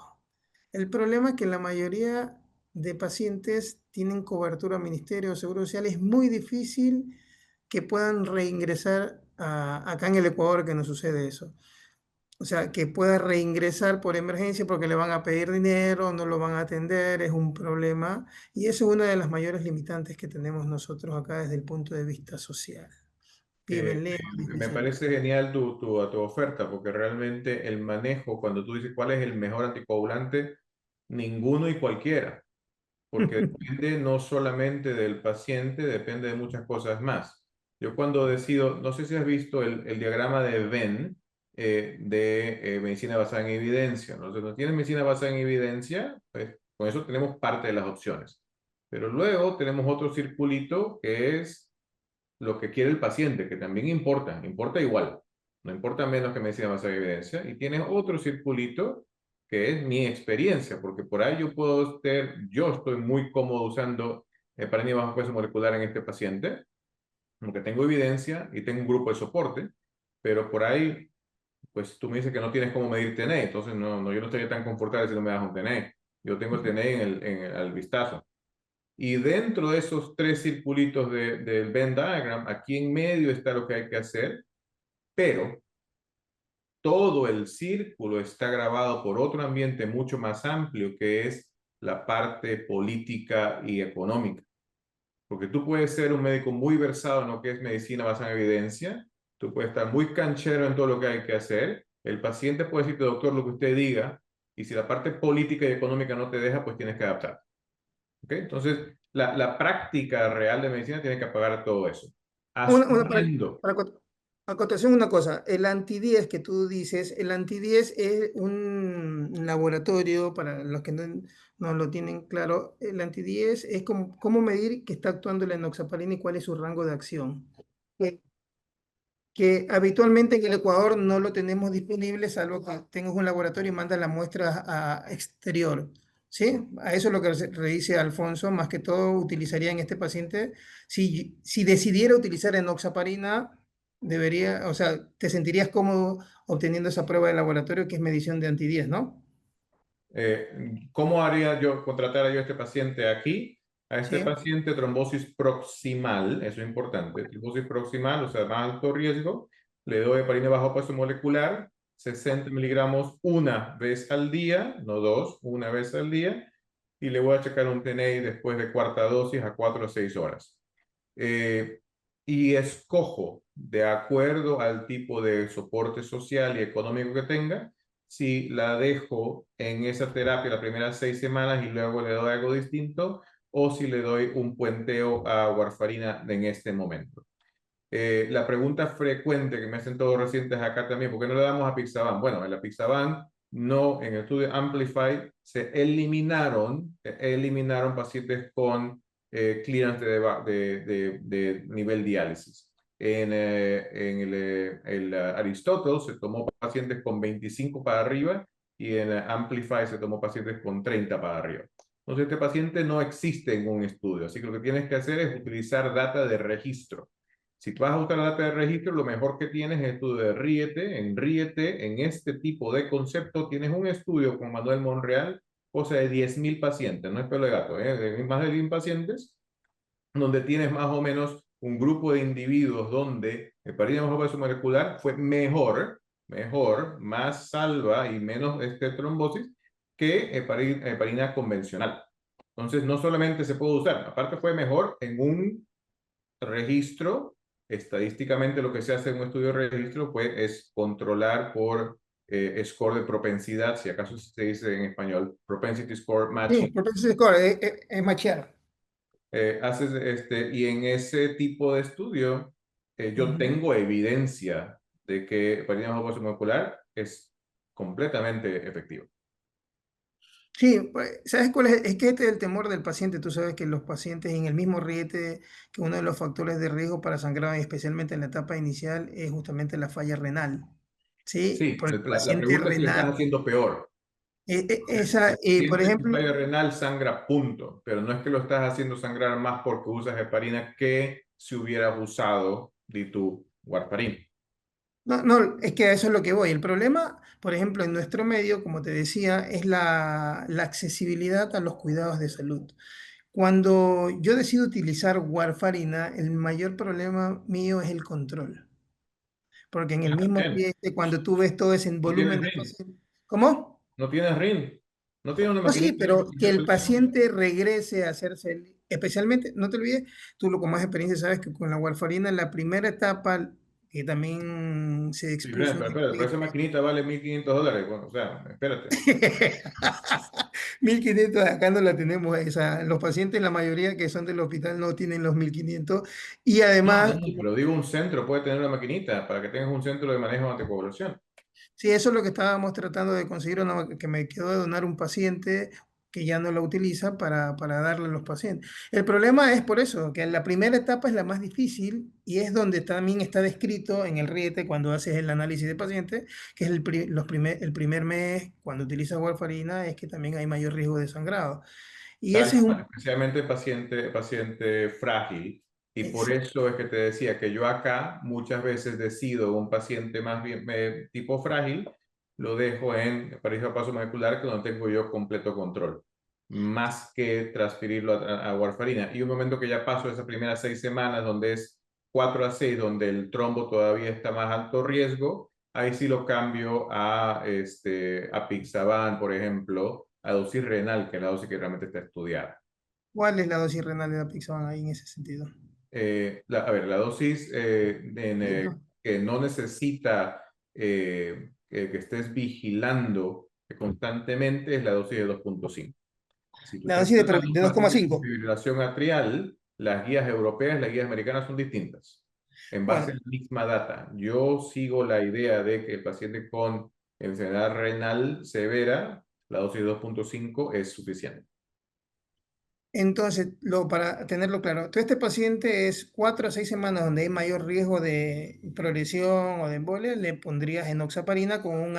El problema es que la mayoría de pacientes tienen cobertura Ministerio de Seguro Social. Es muy difícil que puedan reingresar acá en el Ecuador, que no sucede eso. O sea, que pueda reingresar por emergencia porque le van a pedir dinero, no lo van a atender, es un problema. Y eso es una de las mayores limitantes que tenemos nosotros acá desde el punto de vista social. Eh, Viven lejos, Me difícil. parece genial tu oferta, porque realmente el manejo, cuando tú dices cuál es el mejor anticoagulante, ninguno y cualquiera, porque depende no solamente del paciente, depende de muchas cosas más. Yo cuando decido, no sé si has visto el diagrama de Venn de medicina basada en evidencia, ¿no? Entonces, no tienes medicina basada en evidencia, pues con eso tenemos parte de las opciones. Pero luego tenemos otro circulito que es lo que quiere el paciente, que también importa igual, no importa menos que medicina basada en evidencia, y tienes otro circulito que es mi experiencia, porque por ahí yo estoy muy cómodo usando heparinina bajo peso molecular en este paciente, porque tengo evidencia y tengo un grupo de soporte, pero por ahí, pues tú me dices que no tienes cómo medir TNE, entonces yo no estaría tan confortable si no me das un TNE. Yo tengo el TNE al vistazo. Y dentro de esos tres circulitos del Venn diagram, aquí en medio está lo que hay que hacer, pero todo el círculo está grabado por otro ambiente mucho más amplio, que es la parte política y económica. Porque tú puedes ser un médico muy versado en lo que es medicina basada en evidencia, tú puedes estar muy canchero en todo lo que hay que hacer, el paciente puede decirte, doctor, lo que usted diga, y si la parte política y económica no te deja, pues tienes que adaptar. ¿Okay? Entonces, la práctica real de medicina tiene que apagar todo eso. Una, una Asumiendo. Acotación una cosa, el anti-10 que tú dices, el anti-10 es un laboratorio, para los que no lo tienen claro, el anti-10 es como, cómo medir que está actuando la enoxaparina y cuál es su rango de acción. Que habitualmente en el Ecuador no lo tenemos disponible, salvo que tengas un laboratorio y mandas la muestra a exterior. ¿Sí? A eso es lo que dice Alfonso, más que todo utilizaría en este paciente, si decidiera utilizar enoxaparina, debería, o sea, te sentirías cómodo obteniendo esa prueba de laboratorio que es medición de anti-10, ¿no? ¿Cómo haría yo, contratar yo a este paciente aquí? A este Sí. paciente trombosis proximal, eso es importante, trombosis proximal, o sea, más alto riesgo, le doy heparina bajo peso molecular, 60 miligramos una vez al día, no dos, una vez al día, y le voy a checar un TNI después de cuarta dosis a 4 a 6 horas. Y escojo, de acuerdo al tipo de soporte social y económico que tenga, si la dejo en esa terapia las primeras 6 semanas y luego le doy algo distinto, o si le doy un puenteo a warfarina en este momento. La pregunta frecuente que me hacen todos recientes acá también, ¿por qué no le damos a Pixaban? Bueno, en la Pixaban, no, en el estudio Amplify se eliminaron pacientes con clearance de nivel diálisis. En el Aristotle se tomó pacientes con 25 para arriba y en Amplify se tomó pacientes con 30 para arriba. Entonces, este paciente no existe en un estudio, así que lo que tienes que hacer es utilizar data de registro. Si tú vas a usar la data de registro, lo mejor que tienes es el estudio de Ríete. En Ríete, en este tipo de concepto, tienes un estudio con Manuel Monreal, cosa de 10.000 pacientes, no es pelo de gato, de más de 10 pacientes, donde tienes más o menos un grupo de individuos donde heparina bajo peso molecular fue mejor, más salva y menos trombosis que heparina convencional. Entonces, no solamente se puede usar, aparte fue mejor en un registro. Estadísticamente lo que se hace en un estudio de registro pues, es controlar por score de propensidad, si acaso se dice en español, propensity score Sí, matching. propensity score, es machear. Y en ese tipo de estudio yo tengo evidencia de que heparina bajo peso molecular es completamente efectivo. Sí, pues, ¿sabes cuál es? Es que este es el temor del paciente. Tú sabes que los pacientes en el mismo riete, que uno de los factores de riesgo para sangrado, especialmente en la etapa inicial, es justamente la falla renal. ¿Sí? Sí, Porque el la paciente pregunta es si lo estás renal, haciendo peor. esa, El por paciente con ejemplo, falla renal sangra, punto, pero no es que lo estás haciendo sangrar más porque usas heparina que si hubieras usado de tu warfarina. no, no, es que a eso es lo que voy. El problema, por ejemplo, en nuestro medio, como te decía, es la accesibilidad a los cuidados de salud. Cuando yo decido utilizar warfarina, el mayor problema mío es el control. Porque en el mismo Bien, rieste, cuando tú ves todo ese no tienes volumen de RIN, paciente, ¿cómo? no tienes RIN, no tienes una No, sí, maquinita ahí para pero que pincharte el el dedo. paciente regrese a hacerse, especialmente, no te olvides, tú lo con más experiencia sabes que con la warfarina, la primera etapa, que también se Sí, Brian, expuso un pero espérate, pero esa escrito, maquinita vale $1.500. Bueno, o sea, espérate. 1500 acá no la tenemos, esa, los pacientes, la mayoría que son del hospital no tienen los 1500 y No, no, además, no, pero digo un centro puede tener una maquinita para que tengas un centro de manejo de anticoagulación. sí, eso es lo que estábamos tratando de conseguir, que me quedó de donar un paciente que ya no la utiliza para darle a los pacientes. El problema es por eso, que la primera etapa es la más difícil y es donde también está descrito en el RIETE cuando haces el análisis de paciente, que es el primer mes cuando utilizas warfarina, es que también hay mayor riesgo de sangrado. Y ese es Tal cual, un... especialmente paciente frágil. Y por es- eso es que te decía que yo acá muchas veces decido un paciente más bien tipo frágil, lo dejo en pareja paso molecular que no tengo yo completo control, más que transferirlo a warfarina. Y un momento que ya paso esas primeras 6 semanas, donde es 4 a 6, donde el trombo todavía está más alto riesgo, ahí sí lo cambio a Pixaban, por ejemplo, a dosis renal, que es la dosis que realmente está estudiada. ¿Cuál es la dosis renal de la Pixaban ahí en ese sentido? A ver, la dosis Ejemplo. que no necesita que estés vigilando constantemente es la dosis de 2.5. Si tú La estás dosis tratando a un de paciente con 2,5. fibrilación atrial, las guías europeas, las guías americanas son distintas. en base a Bueno, la misma data. Yo sigo la idea de que el paciente con enfermedad renal severa, la dosis de 2.5 es suficiente. entonces, para tenerlo claro, tú este paciente es 4 a 6 semanas donde hay mayor riesgo de progresión o de embolia, le pondrías enoxaparina con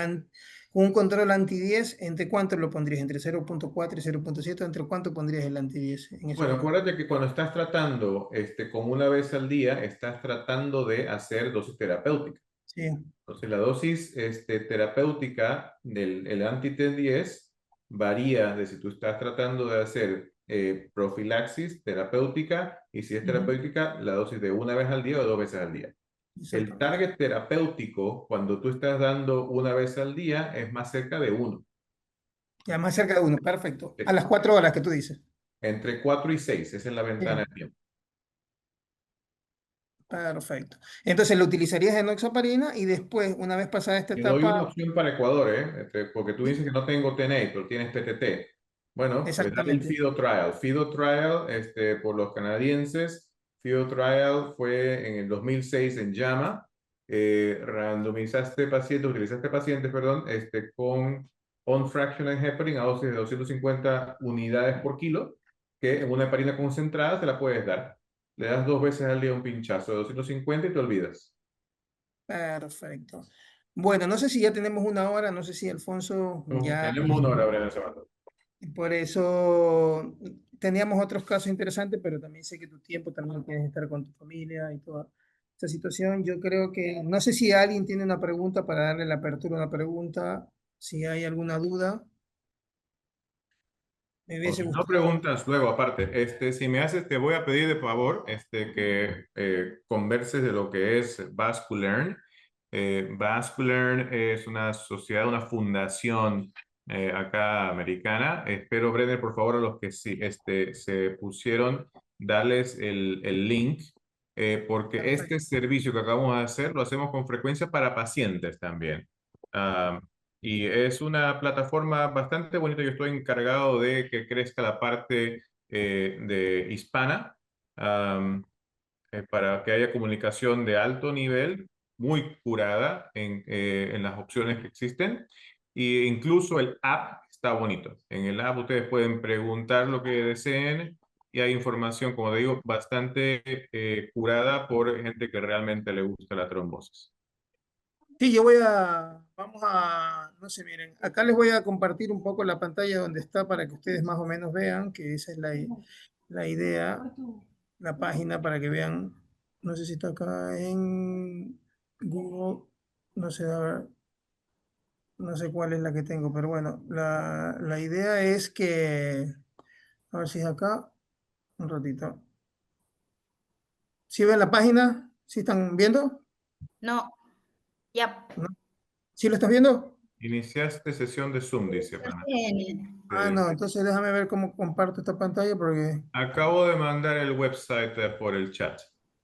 un control anti-10. ¿Entre cuánto lo pondrías? ¿Entre 0.4 y 0.7? ¿Entre cuánto pondrías el anti-10 en esos Bueno, casos? acuérdate que cuando estás tratando con una vez al día, estás tratando de hacer dosis terapéutica. Sí. Entonces, la dosis terapéutica del el anti-10 varía de si tú estás tratando de hacer profilaxis terapéutica y si es Ujú, terapéutica, la dosis de una vez al día o 2 veces al día. El exactamente. target terapéutico, cuando tú estás dando una vez al día, es más cerca de 1. Ya más cerca de 1, perfecto. A las 4 horas que tú dices. Entre 4 y 6, esa es la ventana de Sí. tiempo. Perfecto. Entonces lo utilizarías en enoxaparina y después, una vez pasada esta Te doy una etapa, opción para Ecuador, porque tú dices que no tengo TNA, pero tienes PTT. Bueno, pues dale el exactamente. FIDO Trial. FIDO Trial, por los canadienses, FIDO Trial fue en el 2006 en JAMA. Randomizaste pacientes, utilizaste pacientes, perdón, con on-fractional heparin a dosis de 250 unidades por kilo, que en una heparina concentrada te la puedes dar. Le das 2 veces al día un pinchazo de 250 y te olvidas. Perfecto. Bueno, no sé si ya tenemos una hora, no sé si Alfonso ya, Tenemos una hora, Brenda Sabato. por eso teníamos otros casos interesantes, pero también sé que tu tiempo también quieres estar con tu familia y toda esta situación. Yo creo que, no sé si alguien tiene una pregunta para darle la apertura a una pregunta, si hay alguna duda, me O hubiese si no gustado. preguntas luego, aparte, si me haces, te voy a pedir de favor, que converses de lo que es Vasculearn. Vasculearn es una sociedad, una fundación acá americana. Espero, Brenner, por favor, a los que sí, se pusieron, darles el link, porque este Perfecto. servicio que acabamos de hacer lo hacemos con frecuencia para pacientes también. Ah, y es una plataforma bastante bonita. Yo estoy encargado de que crezca la parte de hispana, am, para que haya comunicación de alto nivel, muy curada en las opciones que existen. Y incluso el app está bonito. En el app ustedes pueden preguntar lo que deseen y hay información, como digo, bastante curada por gente que realmente le gusta la trombosis. Sí, vamos a, no sé, miren, acá les voy a compartir un poco la pantalla donde está para que ustedes más o menos vean, que esa es la idea, la página para que vean, no sé si está acá en Google, no sé, a ver, no sé cuál es la que tengo, pero bueno, la idea es que, a ver si es acá, un ratito. ¿Sí ven la página? ¿Sí están viendo? No, ya. ¿No? ¿Sí lo estás viendo? Iniciaste sesión de Zoom, dice Pana. Ah, no, entonces déjame ver cómo comparto esta pantalla porque Acabo de mandar el website por el chat.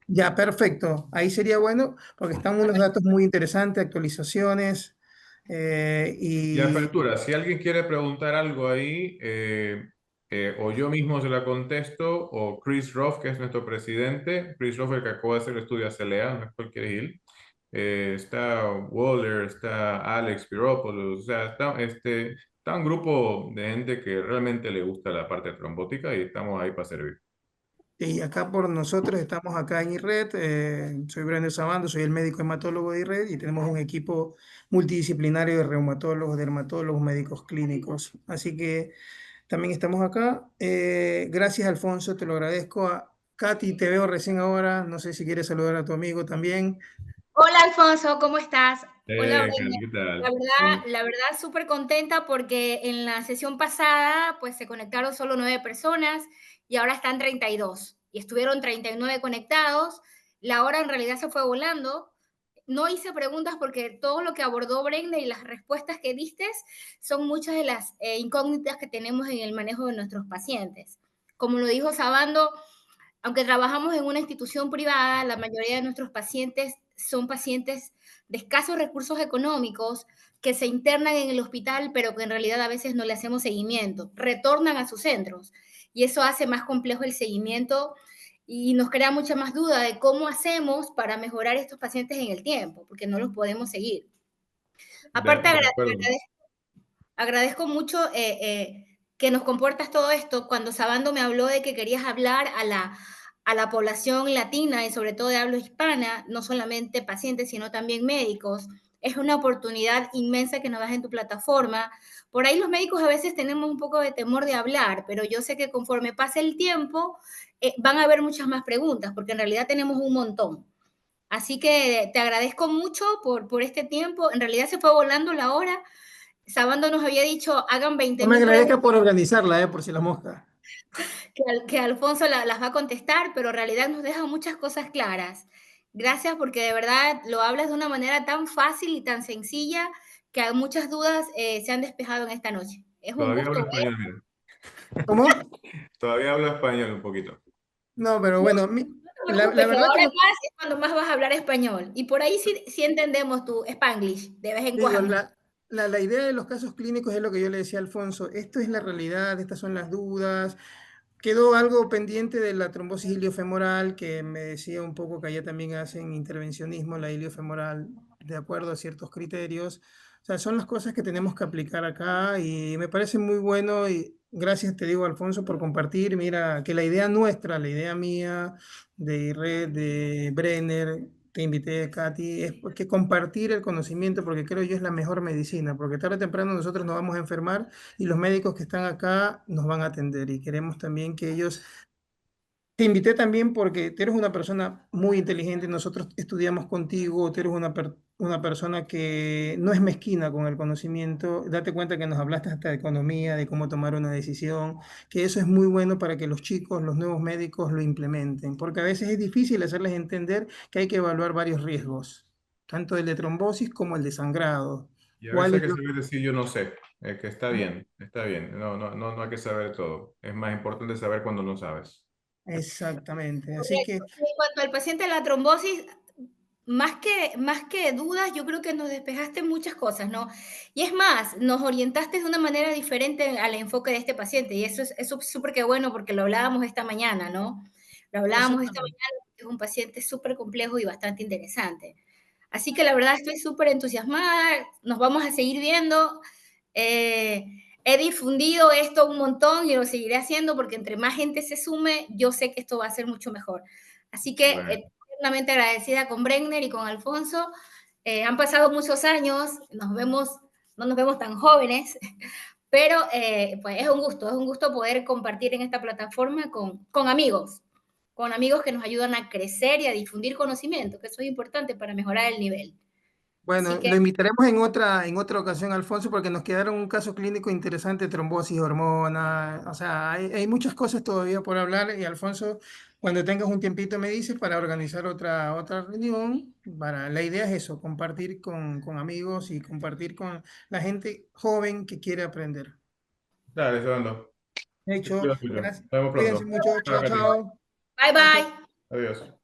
ya, perfecto. Ahí sería bueno porque están unos datos muy interesantes, actualizaciones Y y apertura, si alguien quiere preguntar algo ahí, o yo mismo se la contesto, o Chris Roth, que es nuestro presidente, Chris Roth, el que acaba de hacer el estudio ACLA, no es cualquier Gil. Está Waller, está Alex Piropoulos, o sea, está un grupo de gente que realmente le gusta la parte trombótica y estamos ahí para servir. acá por nosotros estamos acá en IRRED. Soy Brenda Sabando, soy el médico hematólogo de IRRED y tenemos un equipo multidisciplinario de reumatólogos, dermatólogos, médicos clínicos. Así que también estamos acá. Gracias, Alfonso, te lo agradezco. Katy, te veo recién ahora. No sé si quieres saludar a tu amigo también. Hola Alfonso, ¿cómo estás? Hola Brenda. ¿Qué La tal? verdad, la verdad súper contenta porque en la sesión pasada pues se conectaron solo 9 personas y ahora están 32 y estuvieron 39 conectados. La hora en realidad se fue volando. No hice preguntas porque todo lo que abordó Brenda y las respuestas que diste son muchas de las incógnitas que tenemos en el manejo de nuestros pacientes. Como lo dijo Sabando, aunque trabajamos en una institución privada, la mayoría de nuestros pacientes son pacientes de escasos recursos económicos que se internan en el hospital, pero que en realidad a veces no le hacemos seguimiento, retornan a sus centros y eso hace más complejo el seguimiento y nos crea mucha más duda de cómo hacemos para mejorar estos pacientes en el tiempo, porque no los podemos seguir. Aparte, De acuerdo. agradezco mucho que nos comportas todo esto. Cuando Sabando me habló de que querías hablar a la población latina y sobre todo de habla hispana, no solamente pacientes, sino también médicos, es una oportunidad inmensa que nos das en tu plataforma. Por ahí los médicos a veces tenemos un poco de temor de hablar, pero yo sé que conforme pase el tiempo van a haber muchas más preguntas, porque en realidad tenemos un montón. Así que te agradezco mucho por este tiempo. En realidad se fue volando la hora. Sabando nos había dicho, hagan No me 20.000 agradezca preguntas por organizarla, por si la mosca. que Alfonso las va a contestar, pero en realidad nos deja muchas cosas claras. Gracias porque de verdad lo hablas de una manera tan fácil y tan sencilla que muchas dudas se han despejado en esta noche. Es un Todavía hablo gusto ver. español, mira. ¿Cómo? Todavía hablo español un poquito. No, pero No, bueno, no te la preocupes, que verdad que ahora no, más es cuando más vas a hablar español. Y por ahí sí entendemos tu Spanglish de vez en digo, cuando. la idea de los casos clínicos es lo que yo le decía a Alfonso, esto es la realidad, estas son las dudas. Quedó algo pendiente de la trombosis iliofemoral, que me decía un poco que allá también hacen intervencionismo, la iliofemoral, de acuerdo a ciertos criterios. O sea, son las cosas que tenemos que aplicar acá y me parece muy bueno y gracias, te digo, Alfonso, por compartir. Mira, que la idea nuestra, la idea mía, de Red, de Brenner, te invité, Katy, es que compartir el conocimiento, porque creo yo es la mejor medicina, porque tarde o temprano nosotros nos vamos a enfermar y los médicos que están acá nos van a atender y queremos también que ellos... Te invité también porque tú eres una persona muy inteligente, nosotros estudiamos contigo, tú eres una persona que no es mezquina con el conocimiento, date cuenta que nos hablaste hasta de economía, de cómo tomar una decisión, que eso es muy bueno para que los chicos, los nuevos médicos lo implementen, porque a veces es difícil hacerles entender que hay que evaluar varios riesgos, tanto el de trombosis como el de sangrado. Y a veces ¿Cuál hay es que lo saber decir yo no sé, que está bien, está bien. No hay que saber todo. Es más importante saber cuando no sabes. Exactamente. Así que, Correcto. Y en cuanto al paciente de la trombosis, más que dudas, yo creo que nos despejaste muchas cosas, ¿no? Y es más, nos orientaste de una manera diferente al enfoque de este paciente, y eso es súper que bueno porque lo hablábamos esta mañana, ¿no? Lo hablábamos esta exactamente. mañana, es un paciente súper complejo y bastante interesante. Así que la verdad estoy súper entusiasmada, nos vamos a seguir viendo. Eh, He difundido esto un montón y lo seguiré haciendo porque entre más gente se sume, yo sé que esto va a ser mucho mejor. Así que Bueno, eternamente agradecida con Brenner y con Alfonso. Han pasado muchos años, no nos vemos tan jóvenes, pero pues es un gusto poder compartir en esta plataforma con amigos que nos ayudan a crecer y a difundir conocimiento, que eso es importante para mejorar el nivel. Así Bueno, que lo invitaremos en otra ocasión, Alfonso, porque nos quedaron un caso clínico interesante, trombosis, hormona, o sea, hay muchas cosas todavía por hablar y Alfonso, cuando tengas un tiempito me dices para organizar otra reunión. La idea es eso, compartir con amigos y compartir con la gente joven que quiere aprender. dale, Fernando. De Te hecho, cuidas mucho. gracias. Nos vemos Cuídense pronto. mucho. Chao, Chao, Katy. chao. bye Chao, chao. bye. Adiós.